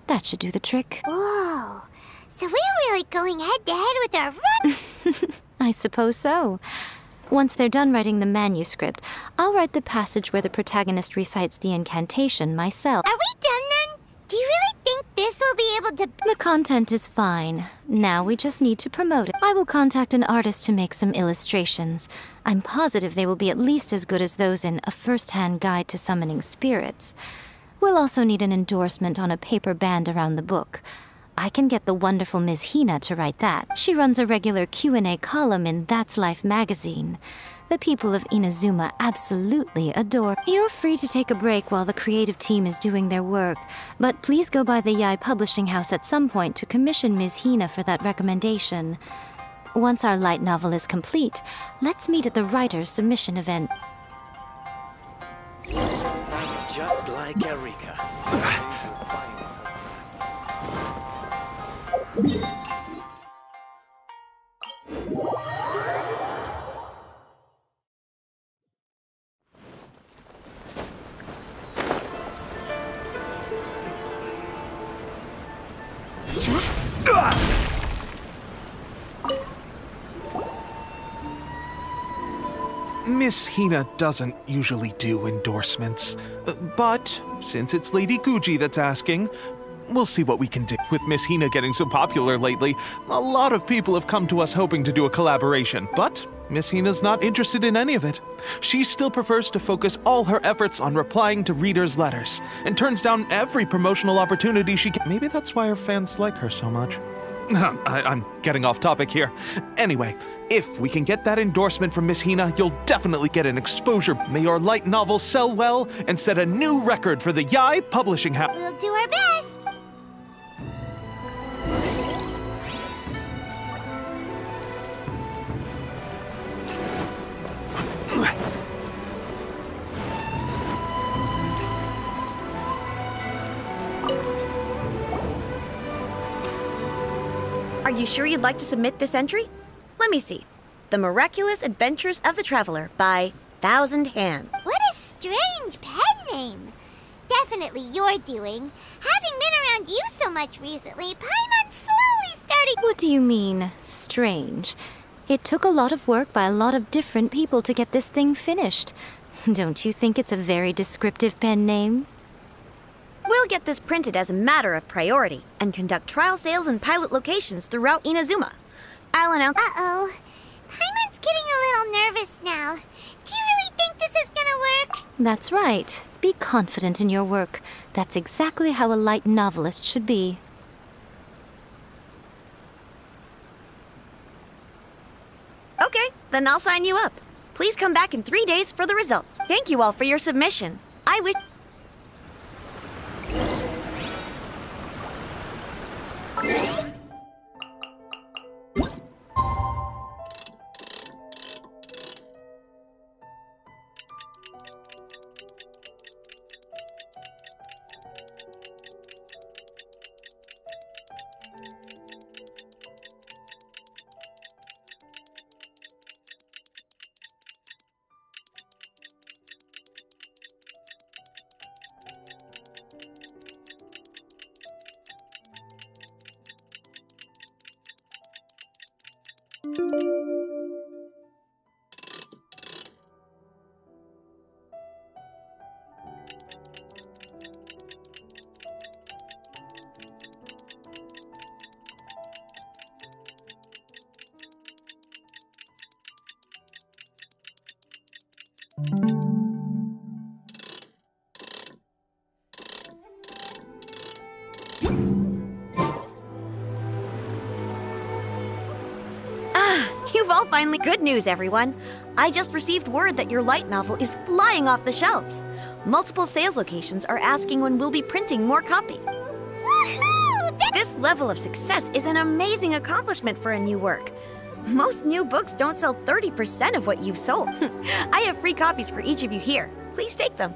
Speaker 6: That should do the trick.
Speaker 1: Whoa. So we're really going head-to-head with our...
Speaker 6: I suppose so. Once they're done writing the manuscript, I'll write the passage where the protagonist recites the incantation myself.
Speaker 1: Are we done then? Do you really think this will be able to...
Speaker 6: The content is fine. Now we just need to promote it. I will contact an artist to make some illustrations. I'm positive they will be at least as good as those in A First-Hand Guide to Summoning Spirits. We'll also need an endorsement on a paper band around the book. I can get the wonderful Ms. Hina to write that. She runs a regular Q&A column in That's Life magazine. The people of Inazuma absolutely adore. You're free to take a break while the creative team is doing their work, but please go by the Yae Publishing House at some point to commission Ms. Hina for that recommendation. Once our light novel is complete, let's meet at the writer's submission event.
Speaker 11: That's just like Eureka.
Speaker 12: Miss Hina doesn't usually do endorsements, but since it's Lady Guji that's asking, we'll see what we can do. With Miss Hina getting so popular lately, a lot of people have come to us hoping to do a collaboration, but Miss Hina's not interested in any of it. She still prefers to focus all her efforts on replying to readers' letters, and turns down every promotional opportunity she can. Maybe that's why her fans like her so much. I'm getting off topic here. Anyway, if we can get that endorsement from Miss Hina, you'll definitely get an exposure. May your light novel sell well and set a new record for the Yae Publishing House.
Speaker 1: We'll do our best.
Speaker 13: Are you sure you'd like to submit this entry? Let me see. The Miraculous Adventures of the Traveler by Thousand Hands.
Speaker 1: What a strange pen name. Definitely your doing. Having been around you so much recently, Paimon slowly started...
Speaker 6: What do you mean, strange? It took a lot of work by a lot of different people to get this thing finished. Don't you think it's a very descriptive pen name?
Speaker 13: We'll get this printed as a matter of priority and conduct trial sales in pilot locations throughout Inazuma. I'll announce...
Speaker 1: Uh-oh. Paimon's getting a little nervous now. Do you really
Speaker 6: That's right. Be confident in your work. That's exactly how a light novelist should be.
Speaker 13: Okay, then I'll sign you up. Please come back in 3 days for the results. Thank you all for your submission. I wish... You've all finally... Good news, everyone. I just received word that your light novel is flying off the shelves. Multiple sales locations are asking when we'll be printing more copies.
Speaker 1: Woohoo!
Speaker 13: This level of success is an amazing accomplishment for a new work. Most new books don't sell 30% of what you've sold. I have free copies for each of you here. Please take them.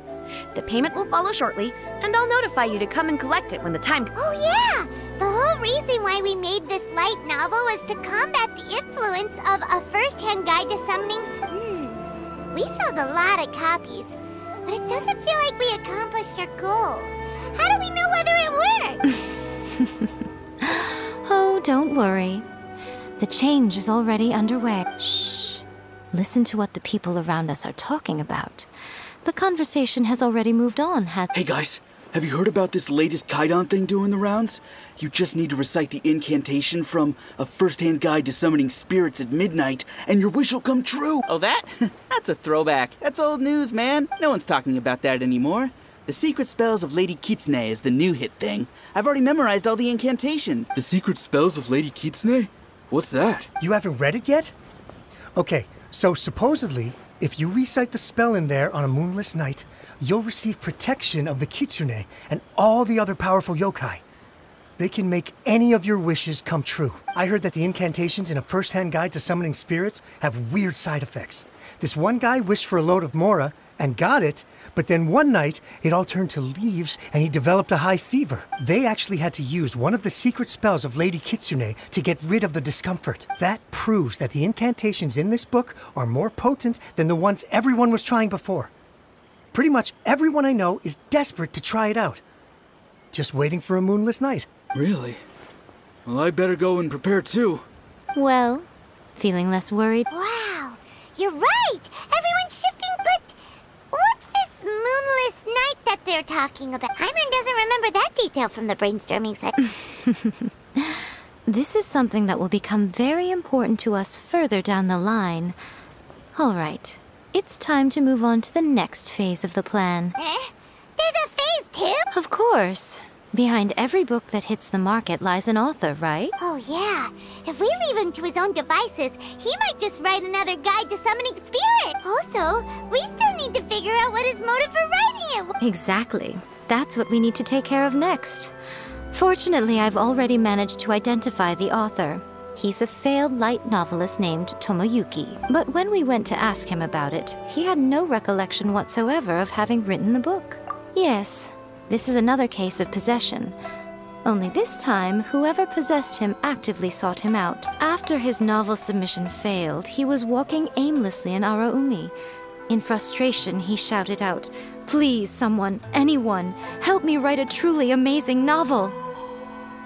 Speaker 13: The payment will follow shortly, and I'll notify you to come and collect it when the time...
Speaker 1: Oh yeah! The whole reason why we made this light novel was to combat the influence of a first-hand guide to summoning... We sold a lot of copies, but it doesn't feel like we accomplished our goal. How do we know whether it worked?
Speaker 6: Oh, don't worry. The change is already underway. Shh. Listen to what the people around us are talking about. The conversation has already moved on,
Speaker 14: Hey guys, have you heard about this latest Kaidan thing doing the rounds? You just need to recite the incantation from A First-Hand Guide to Summoning Spirits at midnight, and your wish will come true!
Speaker 9: Oh, that? That's a throwback. That's old news, man. No one's talking about that anymore. The Secret Spells of Lady Kitsune is the new hit thing. I've already memorized all the incantations.
Speaker 14: The Secret Spells of Lady Kitsune? What's that?
Speaker 8: You haven't read it yet? Okay, so supposedly, if you recite the spell in there on a moonless night, you'll receive protection of the Kitsune and all the other powerful yokai. They can make any of your wishes come true. I heard that the incantations in A First-Hand Guide to Summoning Spirits have weird side effects. This one guy wished for a load of mora and got it, but then one night it all turned to leaves and he developed a high fever. They actually had to use one of the secret spells of Lady Kitsune to get rid of the discomfort. That proves that the incantations in this book are more potent than the ones everyone was trying before. Pretty much everyone I know is desperate to try it out. Just waiting for a moonless night.
Speaker 14: Really? Well, I better go and prepare too.
Speaker 6: Well, feeling less worried?
Speaker 1: Wow, you're right! Everyone's shifting, but what's this moonless night that they're talking about? Hyman doesn't remember that detail from the brainstorming session.
Speaker 6: This is something that will become very important to us further down the line. All right, it's time to move on to the next phase of the plan.
Speaker 1: There's a phase 2?
Speaker 6: Of course. Behind every book that hits the market lies an author, right?
Speaker 1: Oh yeah. If we leave him to his own devices, he might just write another guide to summoning spirit. Also, we still need to figure out what his motive for writing it.
Speaker 6: Exactly. That's what we need to take care of next. Fortunately, I've already managed to identify the author. He's a failed light novelist named Tomoyuki. But when we went to ask him about it, he had no recollection whatsoever of having written the book. Yes, this is another case of possession. Only this time, whoever possessed him actively sought him out. After his novel submission failed, he was walking aimlessly in Araumi. In frustration, he shouted out, "Please, someone, anyone, help me write a truly amazing novel."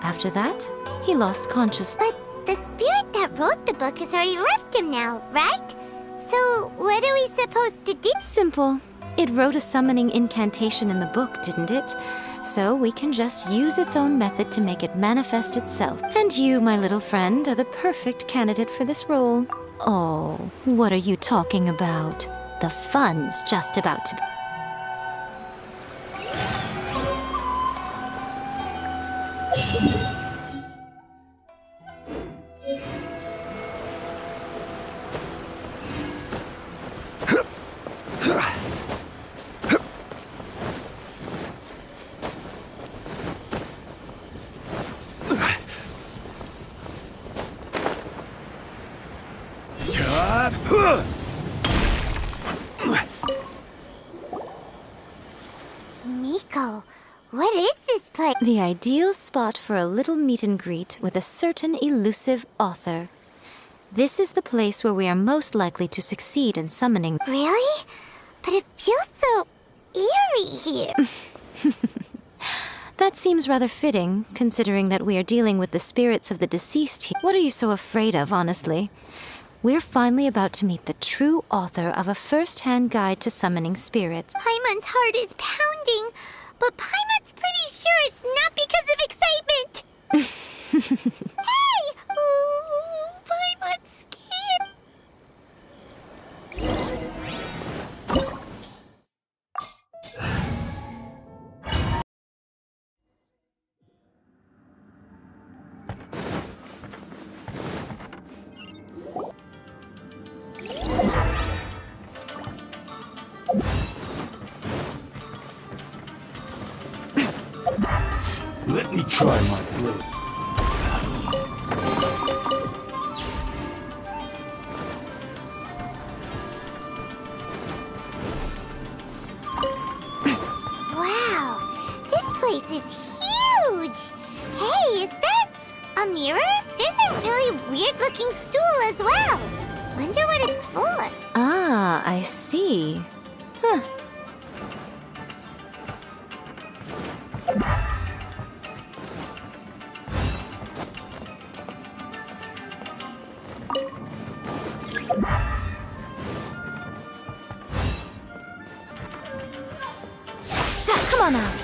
Speaker 6: After that, he lost consciousness.
Speaker 1: But the spirit that wrote the book has already left him now, right? So what are we supposed to do?
Speaker 6: Simple. It wrote a summoning incantation in the book, didn't it? So we can just use its own method to make it manifest itself. And you, my little friend, are the perfect candidate for this role. Oh, what are you talking about? The fun's just about to...
Speaker 1: Miko, what is this place?
Speaker 6: The ideal spot for a little meet and greet with a certain elusive author. This is the place where we are most likely to succeed in summoning.
Speaker 1: Really? But it feels so eerie here.
Speaker 6: That seems rather fitting, considering that we are dealing with the spirits of the deceased here. What are you so afraid of, honestly? We're finally about to meet the true author of a first-hand guide to summoning spirits.
Speaker 1: Paimon's heart is pounding, but Paimon's pretty sure it's not because of excitement. Hey! Ooh, Paimon's scared.
Speaker 10: Let me try my blade.
Speaker 1: Wow, this place is huge! Hey, is that a mirror? There's a really weird-looking stool as well. Wonder what it's for.
Speaker 6: Ah, I see. Huh. Come on out.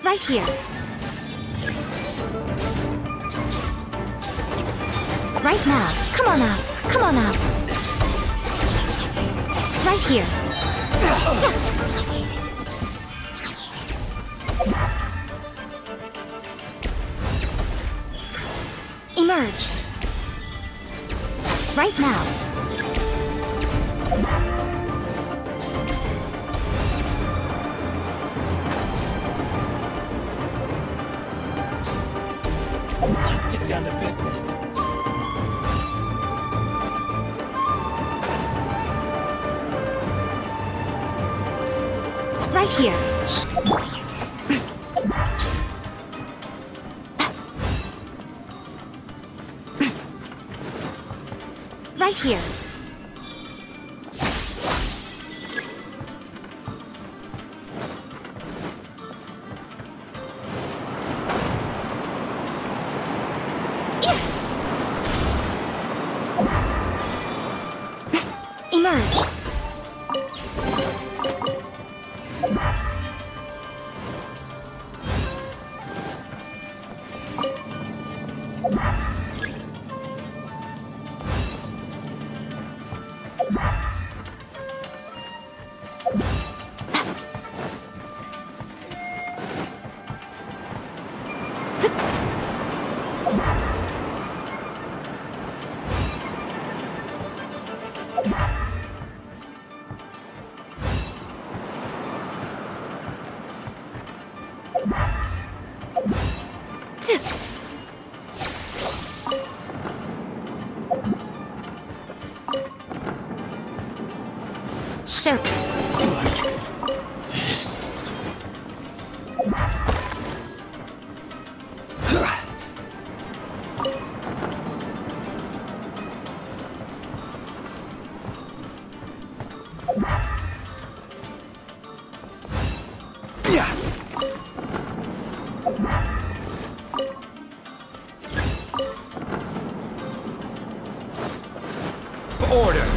Speaker 6: Right here. Right now. Come on out. Come on out. Right here. Emerge. Right now.
Speaker 11: Let's get down to business.
Speaker 6: Right here. Right here. Emerge. Show.
Speaker 10: This. Order.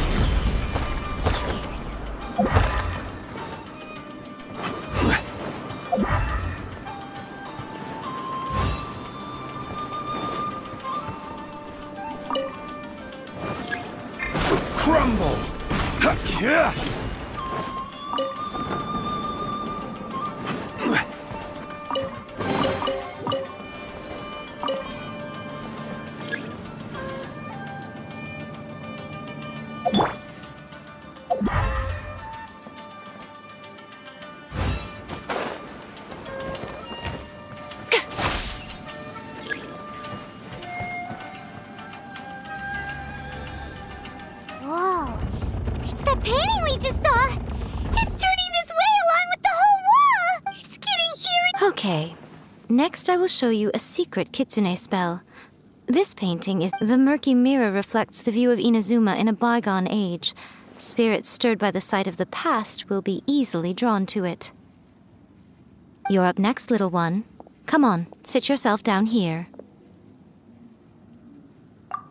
Speaker 10: Crumble. Yeah.
Speaker 6: Okay. Next, I will show you a secret Kitsune spell. This painting is the Murky Mirror reflects the view of Inazuma in a bygone age. Spirits stirred by the sight of the past will be easily drawn to it. You're up next, little one. Come on, sit yourself down here.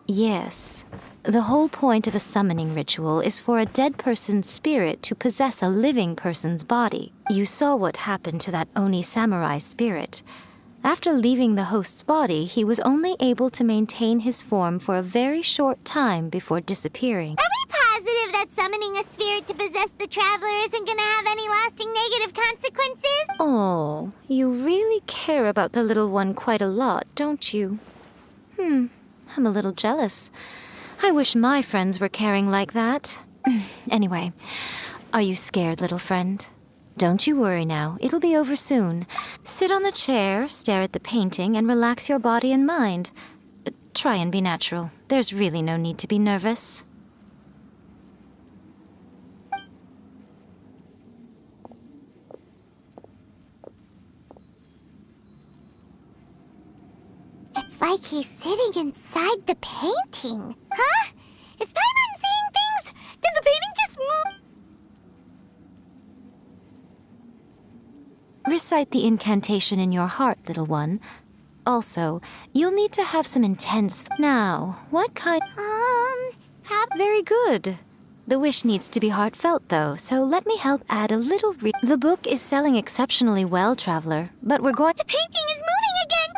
Speaker 6: Yes. The whole point of a summoning ritual is for a dead person's spirit to possess a living person's body. You saw what happened to that Oni samurai spirit. After leaving the host's body, he was only able to maintain his form for a very short time before disappearing.
Speaker 1: Are we positive that summoning a spirit to possess the traveler isn't gonna have any lasting negative consequences?
Speaker 6: Oh, you really care about the little one quite a lot, don't you? I'm a little jealous. I wish my friends were caring like that. Anyway, are you scared, little friend? Don't you worry now, it'll be over soon. Sit on the chair, stare at the painting, and relax your body and mind. Try and be natural. There's really no need to be nervous.
Speaker 1: It's like he's sitting inside the painting. Huh? Is Paimon seeing things? Did the painting just move?
Speaker 6: Recite the incantation in your heart, little one. Also, you'll need to have some intense... Now, what kind... Very good. The wish needs to be heartfelt, though, so let me help add a little The book is selling exceptionally well, Traveler, but we're going...
Speaker 1: The painting is moving again!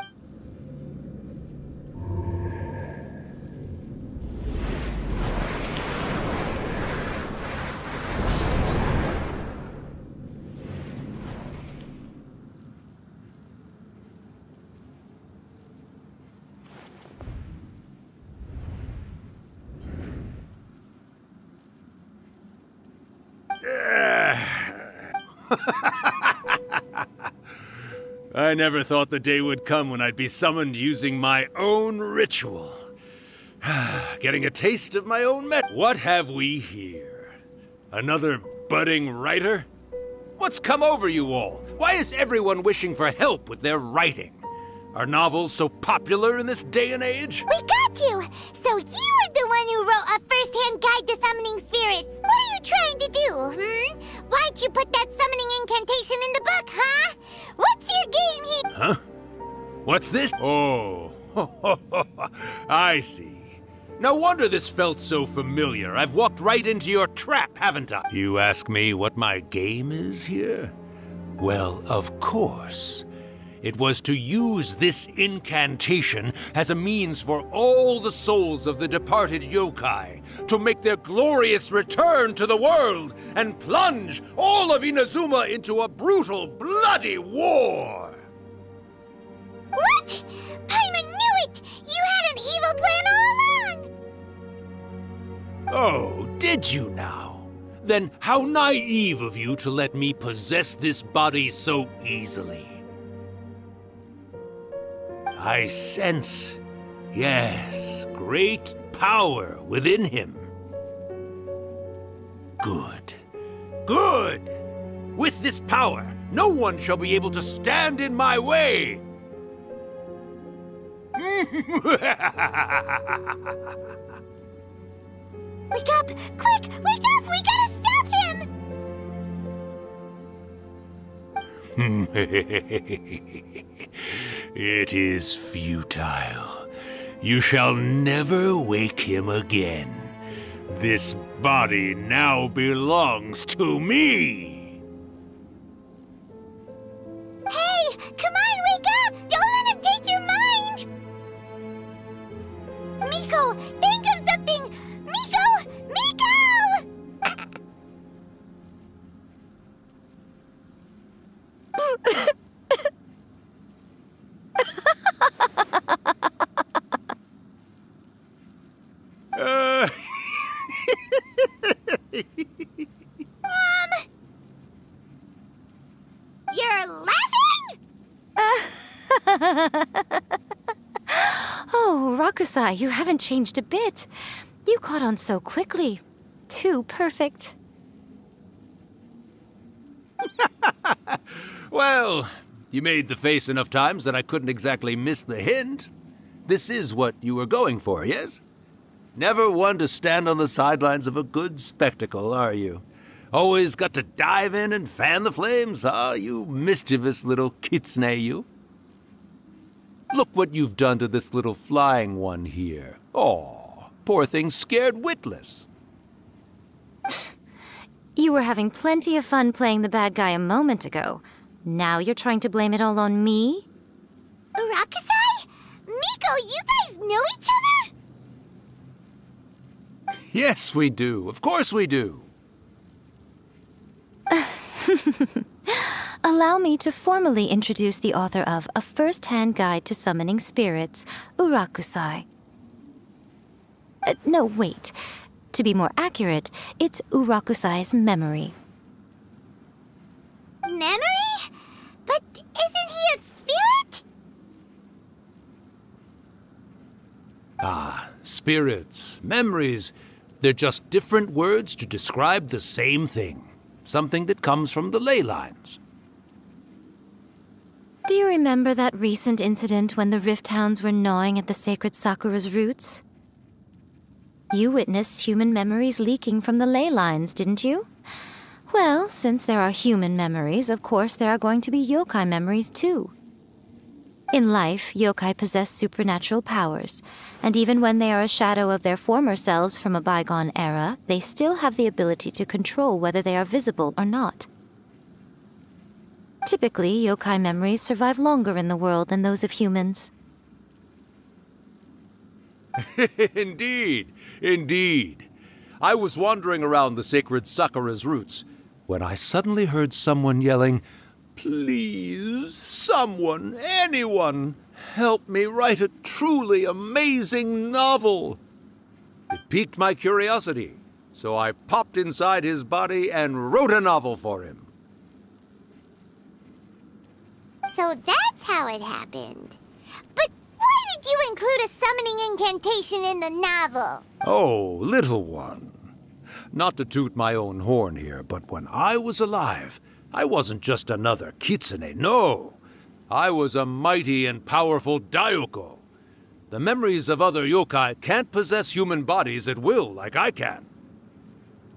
Speaker 10: I never thought the day would come when I'd be summoned using my own ritual. Getting a taste of my own What have we here? Another budding writer? What's come over you all? Why is everyone wishing for help with their writing? Are novels so popular in this day and age?
Speaker 1: We got you! So you were the one who wrote a first-hand guide to summoning spirits. What are you trying to do, Why'd you put that summoning incantation in the book, huh? What's your game here?
Speaker 10: Huh? What's this? Oh, I see. No wonder this felt so familiar. I've walked right into your trap, haven't I? You ask me what my game is here? Well, of course. It was to use this incantation as a means for all the souls of the departed yokai to make their glorious return to the world and plunge all of Inazuma into a brutal, bloody war!
Speaker 1: What? Paimon knew it! You had an evil plan all along!
Speaker 10: Oh, did you now? Then how naive of you to let me possess this body so easily. I sense, yes, great power within him. Good. Good! With this power, no one shall be able to stand in my way!
Speaker 1: Wake up! Quick! Wake up! We gotta stop him!
Speaker 10: It is futile. You shall never wake him again. This body now belongs to me!
Speaker 1: Hey! Come on, wake up! Don't let him take your mind! Miko, think of something! Miko! Miko! You're laughing?
Speaker 6: Oh, Rakusai, you haven't changed a bit. You caught on so quickly. Too perfect.
Speaker 10: Well, You made the face enough times that I couldn't exactly miss the hint. This is what you were going for, yes? Never one to stand on the sidelines of a good spectacle, are you? Always got to dive in and fan the flames, ah, you mischievous little Kitsune, you. Look what you've done to this little flying one here. Oh, poor thing scared witless.
Speaker 6: You were having plenty of fun playing the bad guy a moment ago. Now you're trying to blame it all on me?
Speaker 1: Urakusai? Miko, you guys know each other?
Speaker 10: Yes, we do. Of course we do.
Speaker 6: Allow me to formally introduce the author of A First-Hand Guide to Summoning Spirits, Urakusai. No, wait. To be more accurate, it's Urakusai's memory.
Speaker 1: Memory? But isn't he a spirit?
Speaker 10: Ah, spirits, memories. They're just different words to describe the same thing. Something that comes from the ley lines.
Speaker 6: Do you remember that recent incident when the Rift Hounds were gnawing at the sacred Sakura's roots? You witnessed human memories leaking from the ley lines, didn't you? Well, since there are human memories, of course there are going to be yokai memories too. In life, yokai possess supernatural powers, and even when they are a shadow of their former selves from a bygone era, they still have the ability to control whether they are visible or not. Typically, yokai memories survive longer in the world than those of humans.
Speaker 10: Indeed, indeed. I was wandering around the sacred Sakura's roots when I suddenly heard someone yelling, "Please, someone, anyone, help me write a truly amazing novel." It piqued my curiosity, so I popped inside his body and wrote a novel for him.
Speaker 1: So that's how it happened. But why did you include a summoning incantation in the novel?
Speaker 10: Oh, little one. Not to toot my own horn here, but when I was alive, I wasn't just another Kitsune, no. I was a mighty and powerful Daiyoko. The memories of other yokai can't possess human bodies at will like I can.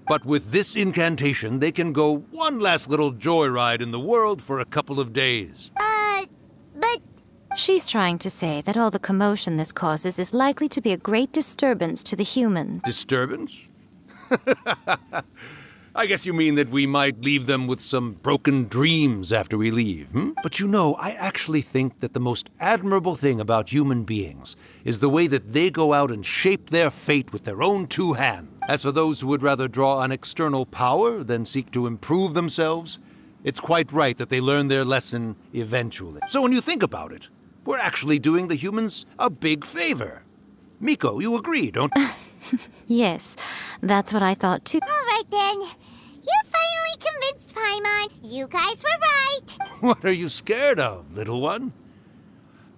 Speaker 10: But with this incantation, they can go one last little joyride in the world for a couple of days.
Speaker 1: But...
Speaker 6: She's trying to say that all the commotion this causes is likely to be a great disturbance to the humans.
Speaker 10: Disturbance? I guess you mean that we might leave them with some broken dreams after we leave, hmm? But you know, I actually think that the most admirable thing about human beings is the way that they go out and shape their fate with their own two hands. As for those who would rather draw on external power than seek to improve themselves, it's quite right that they learn their lesson eventually. So when you think about it, we're actually doing the humans a big favor. Miko, you agree, don't you?
Speaker 6: Yes, that's what I thought too.
Speaker 1: All right then. You finally convinced Paimon. You guys were right.
Speaker 10: What are you scared of, little one?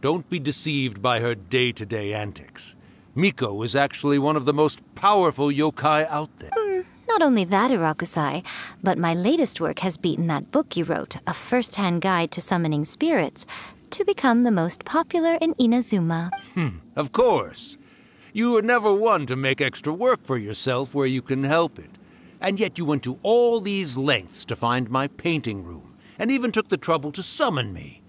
Speaker 10: Don't be deceived by her day-to-day antics. Miko is actually one of the most powerful yokai out there.
Speaker 6: Not only that, Urakusai, but my latest work has beaten that book you wrote, A First-Hand Guide to Summoning Spirits, to become the most popular in Inazuma.
Speaker 10: Of course. You were never one to make extra work for yourself where you can help it. And yet you went to all these lengths to find my painting room, and even took the trouble to summon me.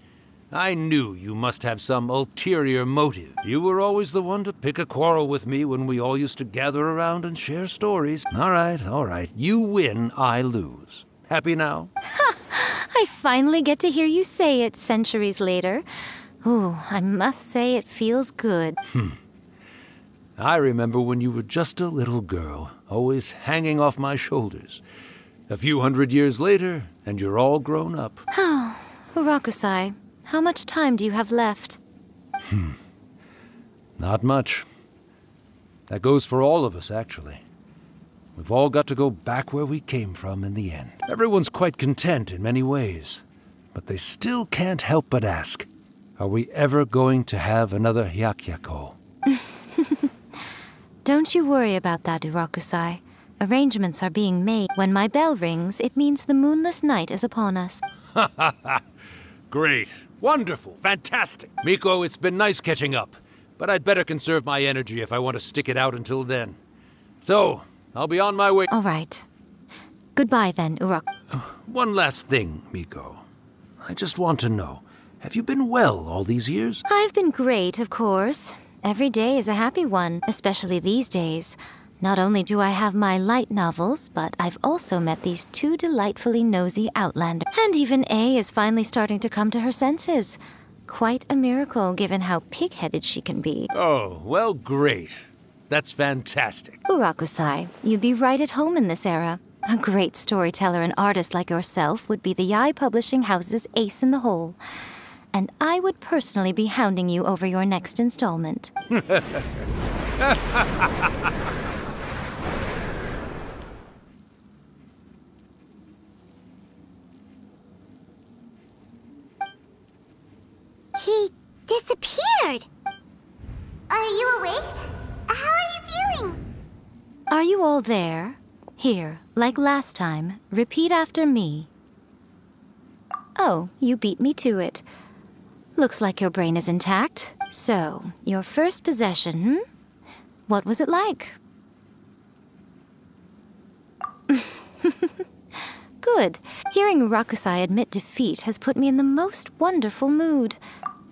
Speaker 10: I knew you must have some ulterior motive. You were always the one to pick a quarrel with me when we all used to gather around and share stories. All right. You win, I lose. Happy now?
Speaker 6: I finally get to hear you say it centuries later. Ooh, I must say it feels good.
Speaker 10: I remember when you were just a little girl, always hanging off my shoulders. A few hundred years later, and you're all grown up.
Speaker 6: Oh, Urakusai, how much time do you have left?
Speaker 10: Not much. That goes for all of us, actually. We've all got to go back where we came from in the end. Everyone's quite content in many ways, but they still can't help but ask, are we ever going to have another Hyakyako?
Speaker 6: Don't you worry about that, Urakusai. Arrangements are being made. When my bell rings, it means the moonless night is upon us.
Speaker 10: Great. Wonderful. Fantastic. Miko, it's been nice catching up, but I'd better conserve my energy if I want to stick it out until then. So, I'll be on my way.
Speaker 6: All right. Goodbye then,
Speaker 10: One last thing, Miko. I just want to know, have you been well all these years?
Speaker 6: I've been great, of course. Every day is a happy one, especially these days. Not only do I have my light novels, but I've also met these two delightfully nosy outlanders. And even A is finally starting to come to her senses. Quite a miracle, given how pig-headed she can be.
Speaker 10: Oh, well, great. That's fantastic.
Speaker 6: Urakusai, you'd be right at home in this era. A great storyteller and artist like yourself would be the Yae Publishing House's ace in the hole. And I would personally be hounding you over your next installment.
Speaker 1: He disappeared! Are you awake? How are you feeling?
Speaker 6: Are you all there? Here, like last time, repeat after me. Oh, you beat me to it. Looks like your brain is intact. So, your first possession, What was it like? Good. Hearing Urakusai admit defeat has put me in the most wonderful mood.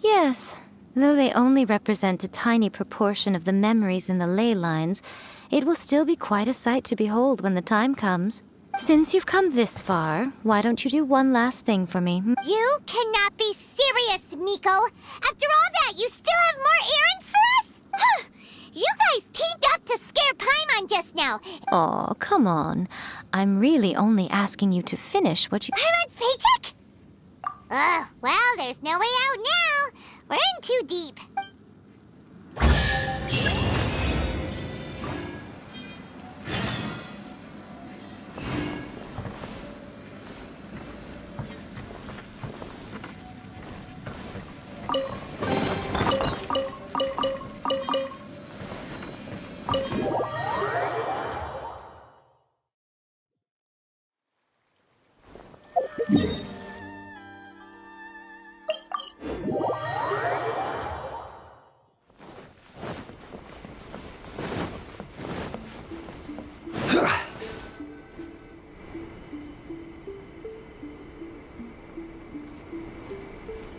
Speaker 6: Yes, though they only represent a tiny proportion of the memories in the ley lines, it will still be quite a sight to behold when the time comes. Since you've come this far, why don't you do one last thing for me?
Speaker 1: You cannot be serious, Miko! After all that, you still have more errands for us? You guys teamed up to scare Paimon just now!
Speaker 6: Aw, come on. I'm really only asking you to finish what you—
Speaker 1: Paimon's paycheck? Well, there's no way out now. We're in too deep.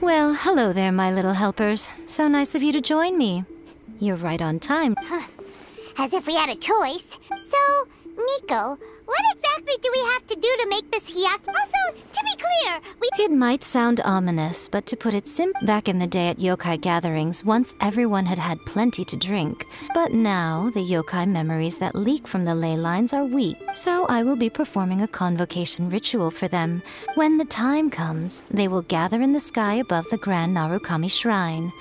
Speaker 6: Well, hello there, my little helpers. So nice of you to join me. You're right on time.
Speaker 1: As if we had a choice. So, Miko, what exactly do we have to do to make this hyaki? Also, to be clear,
Speaker 6: It might sound ominous, but to put it back in the day at yokai gatherings, once everyone had had plenty to drink. But now, the yokai memories that leak from the ley lines are weak, so I will be performing a convocation ritual for them. When the time comes, they will gather in the sky above the Grand Narakami Shrine.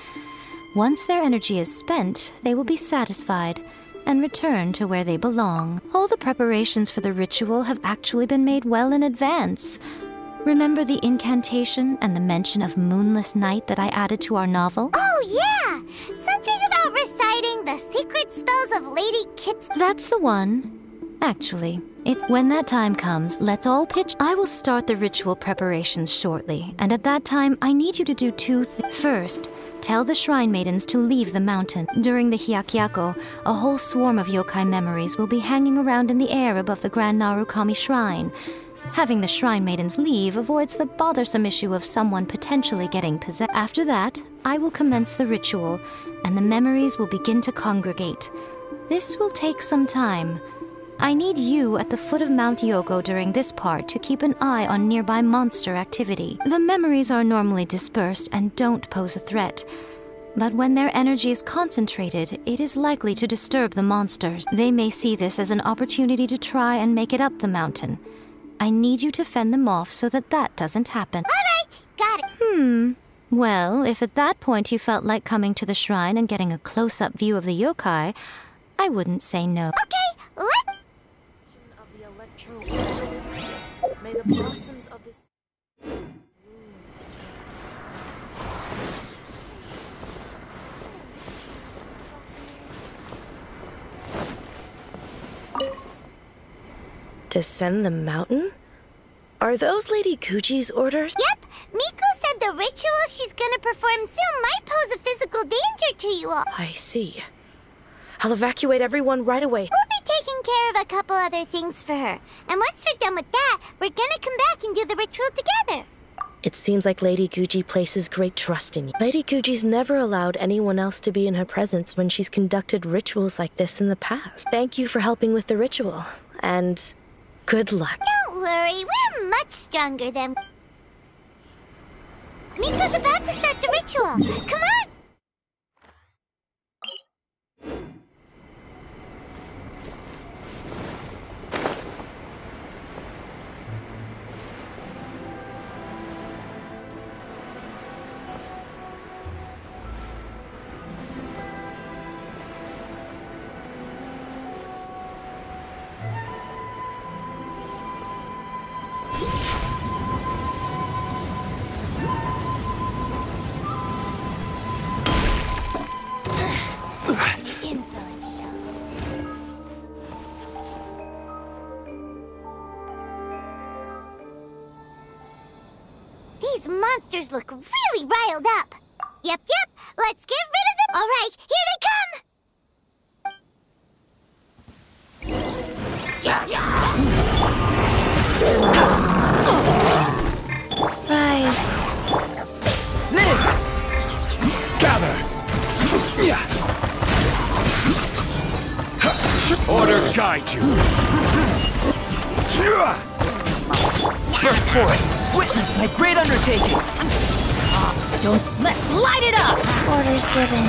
Speaker 6: Once their energy is spent, they will be satisfied and return to where they belong. All the preparations for the ritual have actually been made well in advance. Remember the incantation and the mention of moonless night that I added to our novel?
Speaker 1: Oh, yeah! Something about reciting the secret spells of Lady Kitsune.
Speaker 6: That's the one. Actually, when that time comes, let's all pitch. I will start the ritual preparations shortly, and at that time, I need you to do two things. First, tell the Shrine Maidens to leave the mountain. During the Hyakyako, a whole swarm of yokai memories will be hanging around in the air above the Grand Narukami Shrine. Having the Shrine Maidens leave avoids the bothersome issue of someone potentially getting possessed. After that, I will commence the ritual, and the memories will begin to congregate. This will take some time. I need you at the foot of Mount Yogo during this part to keep an eye on nearby monster activity. The memories are normally dispersed and don't pose a threat. But when their energy is concentrated, it is likely to disturb the monsters. They may see this as an opportunity to try and make it up the mountain. I need you to fend them off so that doesn't happen.
Speaker 1: All right, got it.
Speaker 6: Well, if at that point you felt like coming to the shrine and getting a close-up view of the yokai, I wouldn't say no.
Speaker 1: Okay, let's...
Speaker 15: May the blossoms of this...
Speaker 16: Descend the mountain? Are those Lady Kuchi's orders?
Speaker 1: Yep, Miko said the the ritual she's gonna perform soon might pose a physical danger to you all.
Speaker 15: I see. I'll evacuate everyone right away.
Speaker 1: We'll be taking care of a couple other things for her. And once we're done with that, we're gonna come back and do the ritual together.
Speaker 15: It seems like Lady Guji places great trust in you. Lady Guji's never allowed anyone else to be in her presence when she's conducted rituals like this in the past. Thank you for helping with the ritual, and good luck.
Speaker 1: Don't worry, we're much stronger than... Miko's about to start the ritual. Come on! These monsters look really riled up. Yep, let's get rid of them. All right, here they come.
Speaker 15: Rise.
Speaker 10: Live! Gather! Order guide you.
Speaker 2: Burst forth! Witness my great undertaking! Let's light it up!
Speaker 1: Orders given.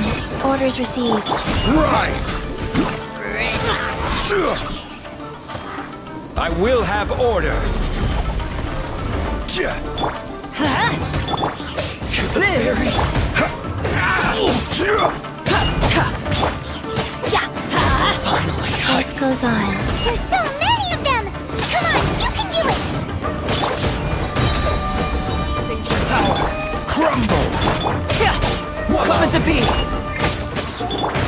Speaker 1: Orders received.
Speaker 10: Rise! I will have order.
Speaker 1: Life goes on. There's so many of them! Come on, you can do it!
Speaker 10: Power! Crumble!
Speaker 2: Coming to be!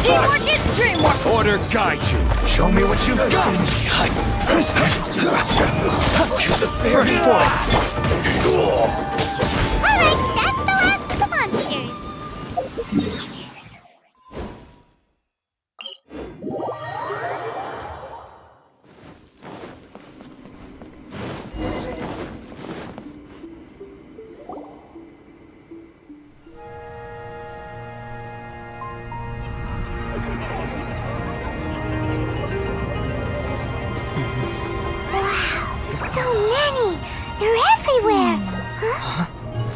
Speaker 15: Teamwork is dreamwork!
Speaker 10: Order guide you. Show me what you've got. First forth.
Speaker 1: Alright, that's the last of the monsters.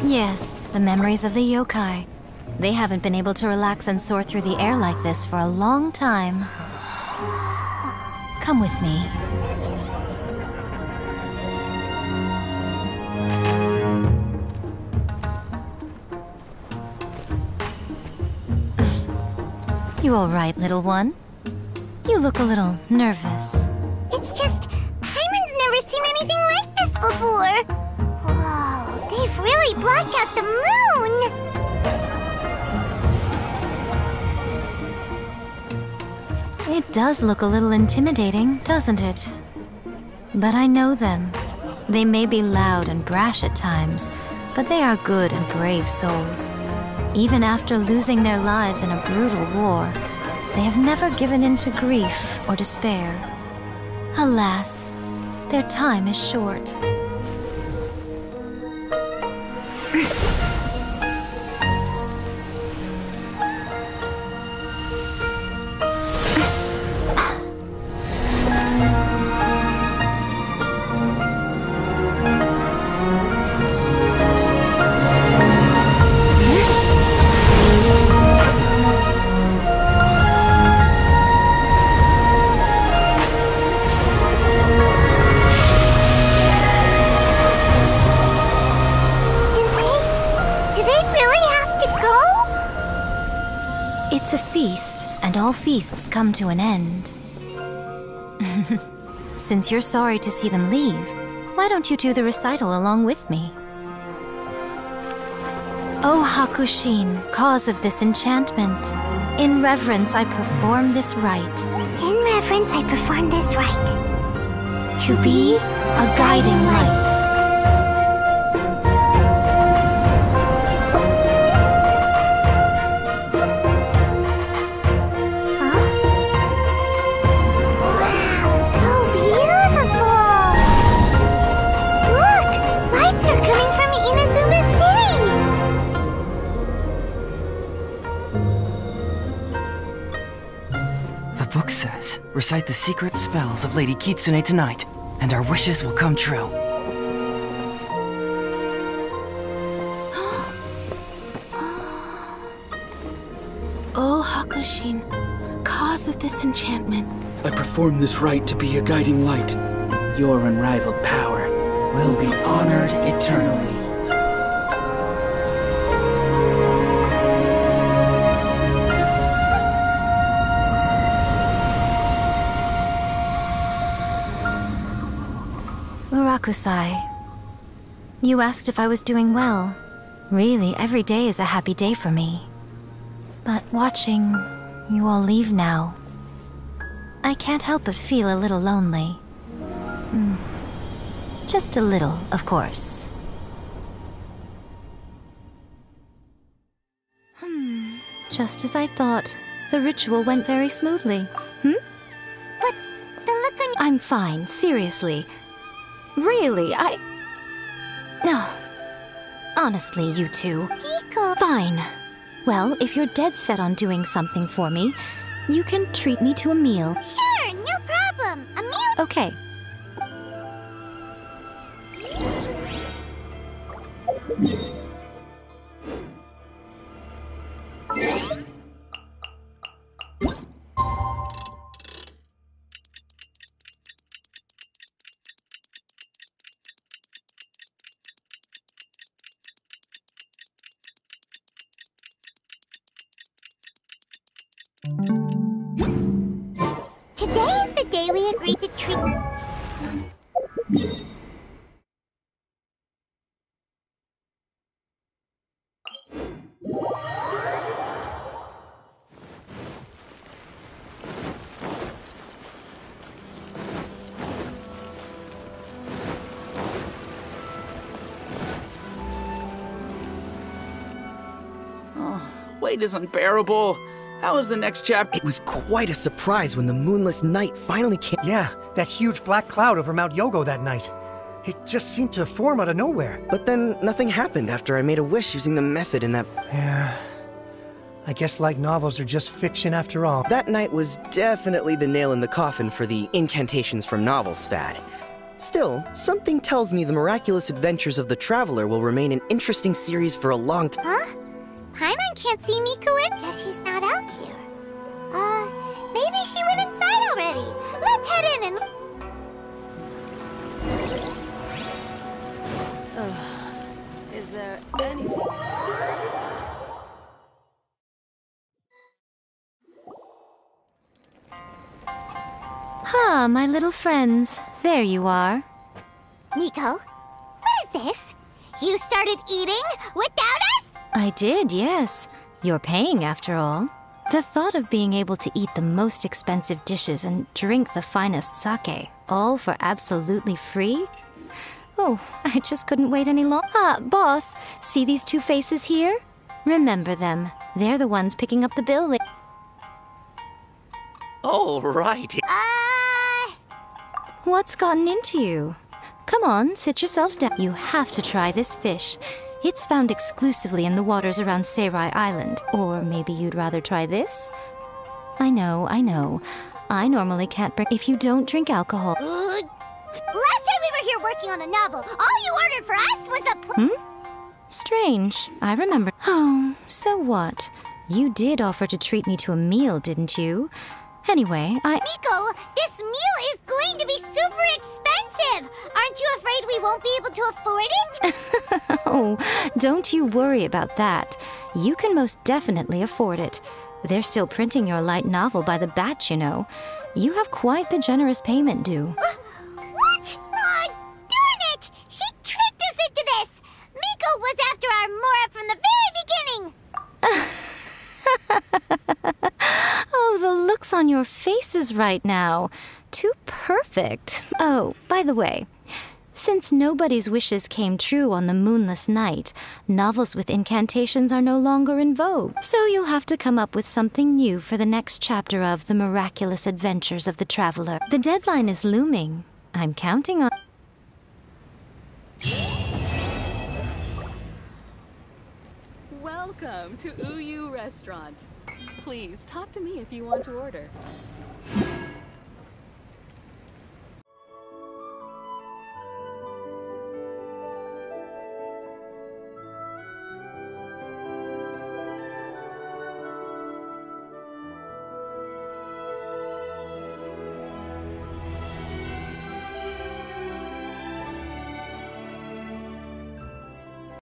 Speaker 6: Yes, the memories of the yokai. They haven't been able to relax and soar through the air like this for a long time. Come with me. You all right, little one? You look a little nervous.
Speaker 1: It's just, Paimon's never seen anything like this before. Whoa, they've really blocked out the moon!
Speaker 6: It does look a little intimidating, doesn't it? But I know them. They may be loud and brash at times, but they are good and brave souls. Even after losing their lives in a brutal war, they have never given in to grief or despair. Alas, their time is short. It's a feast, and all feasts come to an end. Since you're sorry to see them leave, why don't you do the recital along with me? O Hakushin, cause of this enchantment, in reverence I perform this rite.
Speaker 1: In reverence I perform this rite.
Speaker 6: To be a guiding light.
Speaker 2: book says, recite the secret spells of Lady Kitsune tonight, and our wishes will come true.
Speaker 16: Oh, Hakushin, cause of this enchantment.
Speaker 14: I perform this rite to be a guiding light.
Speaker 11: Your unrivaled power will be honored eternally.
Speaker 6: Urakusai, you asked if I was doing well. Really, every day is a happy day for me. But watching you all leave now, I can't help but feel a little lonely. Just a little, of course. Just as I thought, the ritual went very smoothly.
Speaker 1: But the look on...
Speaker 6: I'm fine, seriously. Really, No. Honestly, you two.
Speaker 1: Miko!
Speaker 6: Fine. Well, if you're dead set on doing something for me, you can treat me to a meal.
Speaker 1: Sure, no problem. A meal?
Speaker 6: Okay.
Speaker 1: Today is the day we agreed to treat...
Speaker 9: Wait is unbearable. How was the next chapter?
Speaker 11: It was quite a surprise when the moonless night finally came.
Speaker 8: Yeah, that huge black cloud over Mount Yogo that night. It just seemed to form out of nowhere.
Speaker 11: But then nothing happened after I made a wish using the method in that...
Speaker 8: Yeah. I guess light novels are just fiction after all.
Speaker 11: That night was definitely the nail in the coffin for the incantations from novels fad. Still, something tells me the miraculous adventures of the Traveler will remain an interesting series for a long time.
Speaker 1: Huh? Paimon can't see Miko in? Guess she's not out here. Maybe she went inside already. Let's head in and...
Speaker 16: Is there anything...
Speaker 6: Ah, my little friends. There you are.
Speaker 1: Miko, what is this? You started eating without us?
Speaker 6: I did, yes. You're paying, after all. The thought of being able to eat the most expensive dishes and drink the finest sake, all for absolutely free? Oh, I just couldn't wait any longer. Ah, boss, see these two faces here? Remember them. They're the ones picking up the bill.
Speaker 17: All right.
Speaker 6: What's gotten into you? Come on, sit yourselves down. You have to try this fish. It's found exclusively in the waters around Seirai Island. Or maybe you'd rather try this? I know. I normally can't bring... If you don't drink alcohol...
Speaker 1: Last time we were here working on the novel, all you ordered for us was the...
Speaker 6: Strange. I remember. Oh, so what? You did offer to treat me to a meal, didn't you? Anyway,
Speaker 1: Miko, this meal is going to be super expensive! Aren't you afraid we won't be able to afford it?
Speaker 6: Oh, don't you worry about that. You can most definitely afford it. They're still printing your light novel by the batch, you know. You have quite the generous payment due.
Speaker 1: What? Darn it! She tricked us into this! Miko was after our Mora from the very beginning!
Speaker 6: Oh, the looks on your faces right now. Too perfect. Oh, by the way, since nobody's wishes came true on the moonless night, novels with incantations are no longer in vogue. So you'll have to come up with something new for the next chapter of The Miraculous Adventures of the Traveler. The deadline is looming. I'm counting on...
Speaker 18: Welcome to Uyu Restaurant. Please talk to me if you want to order.
Speaker 1: Huh?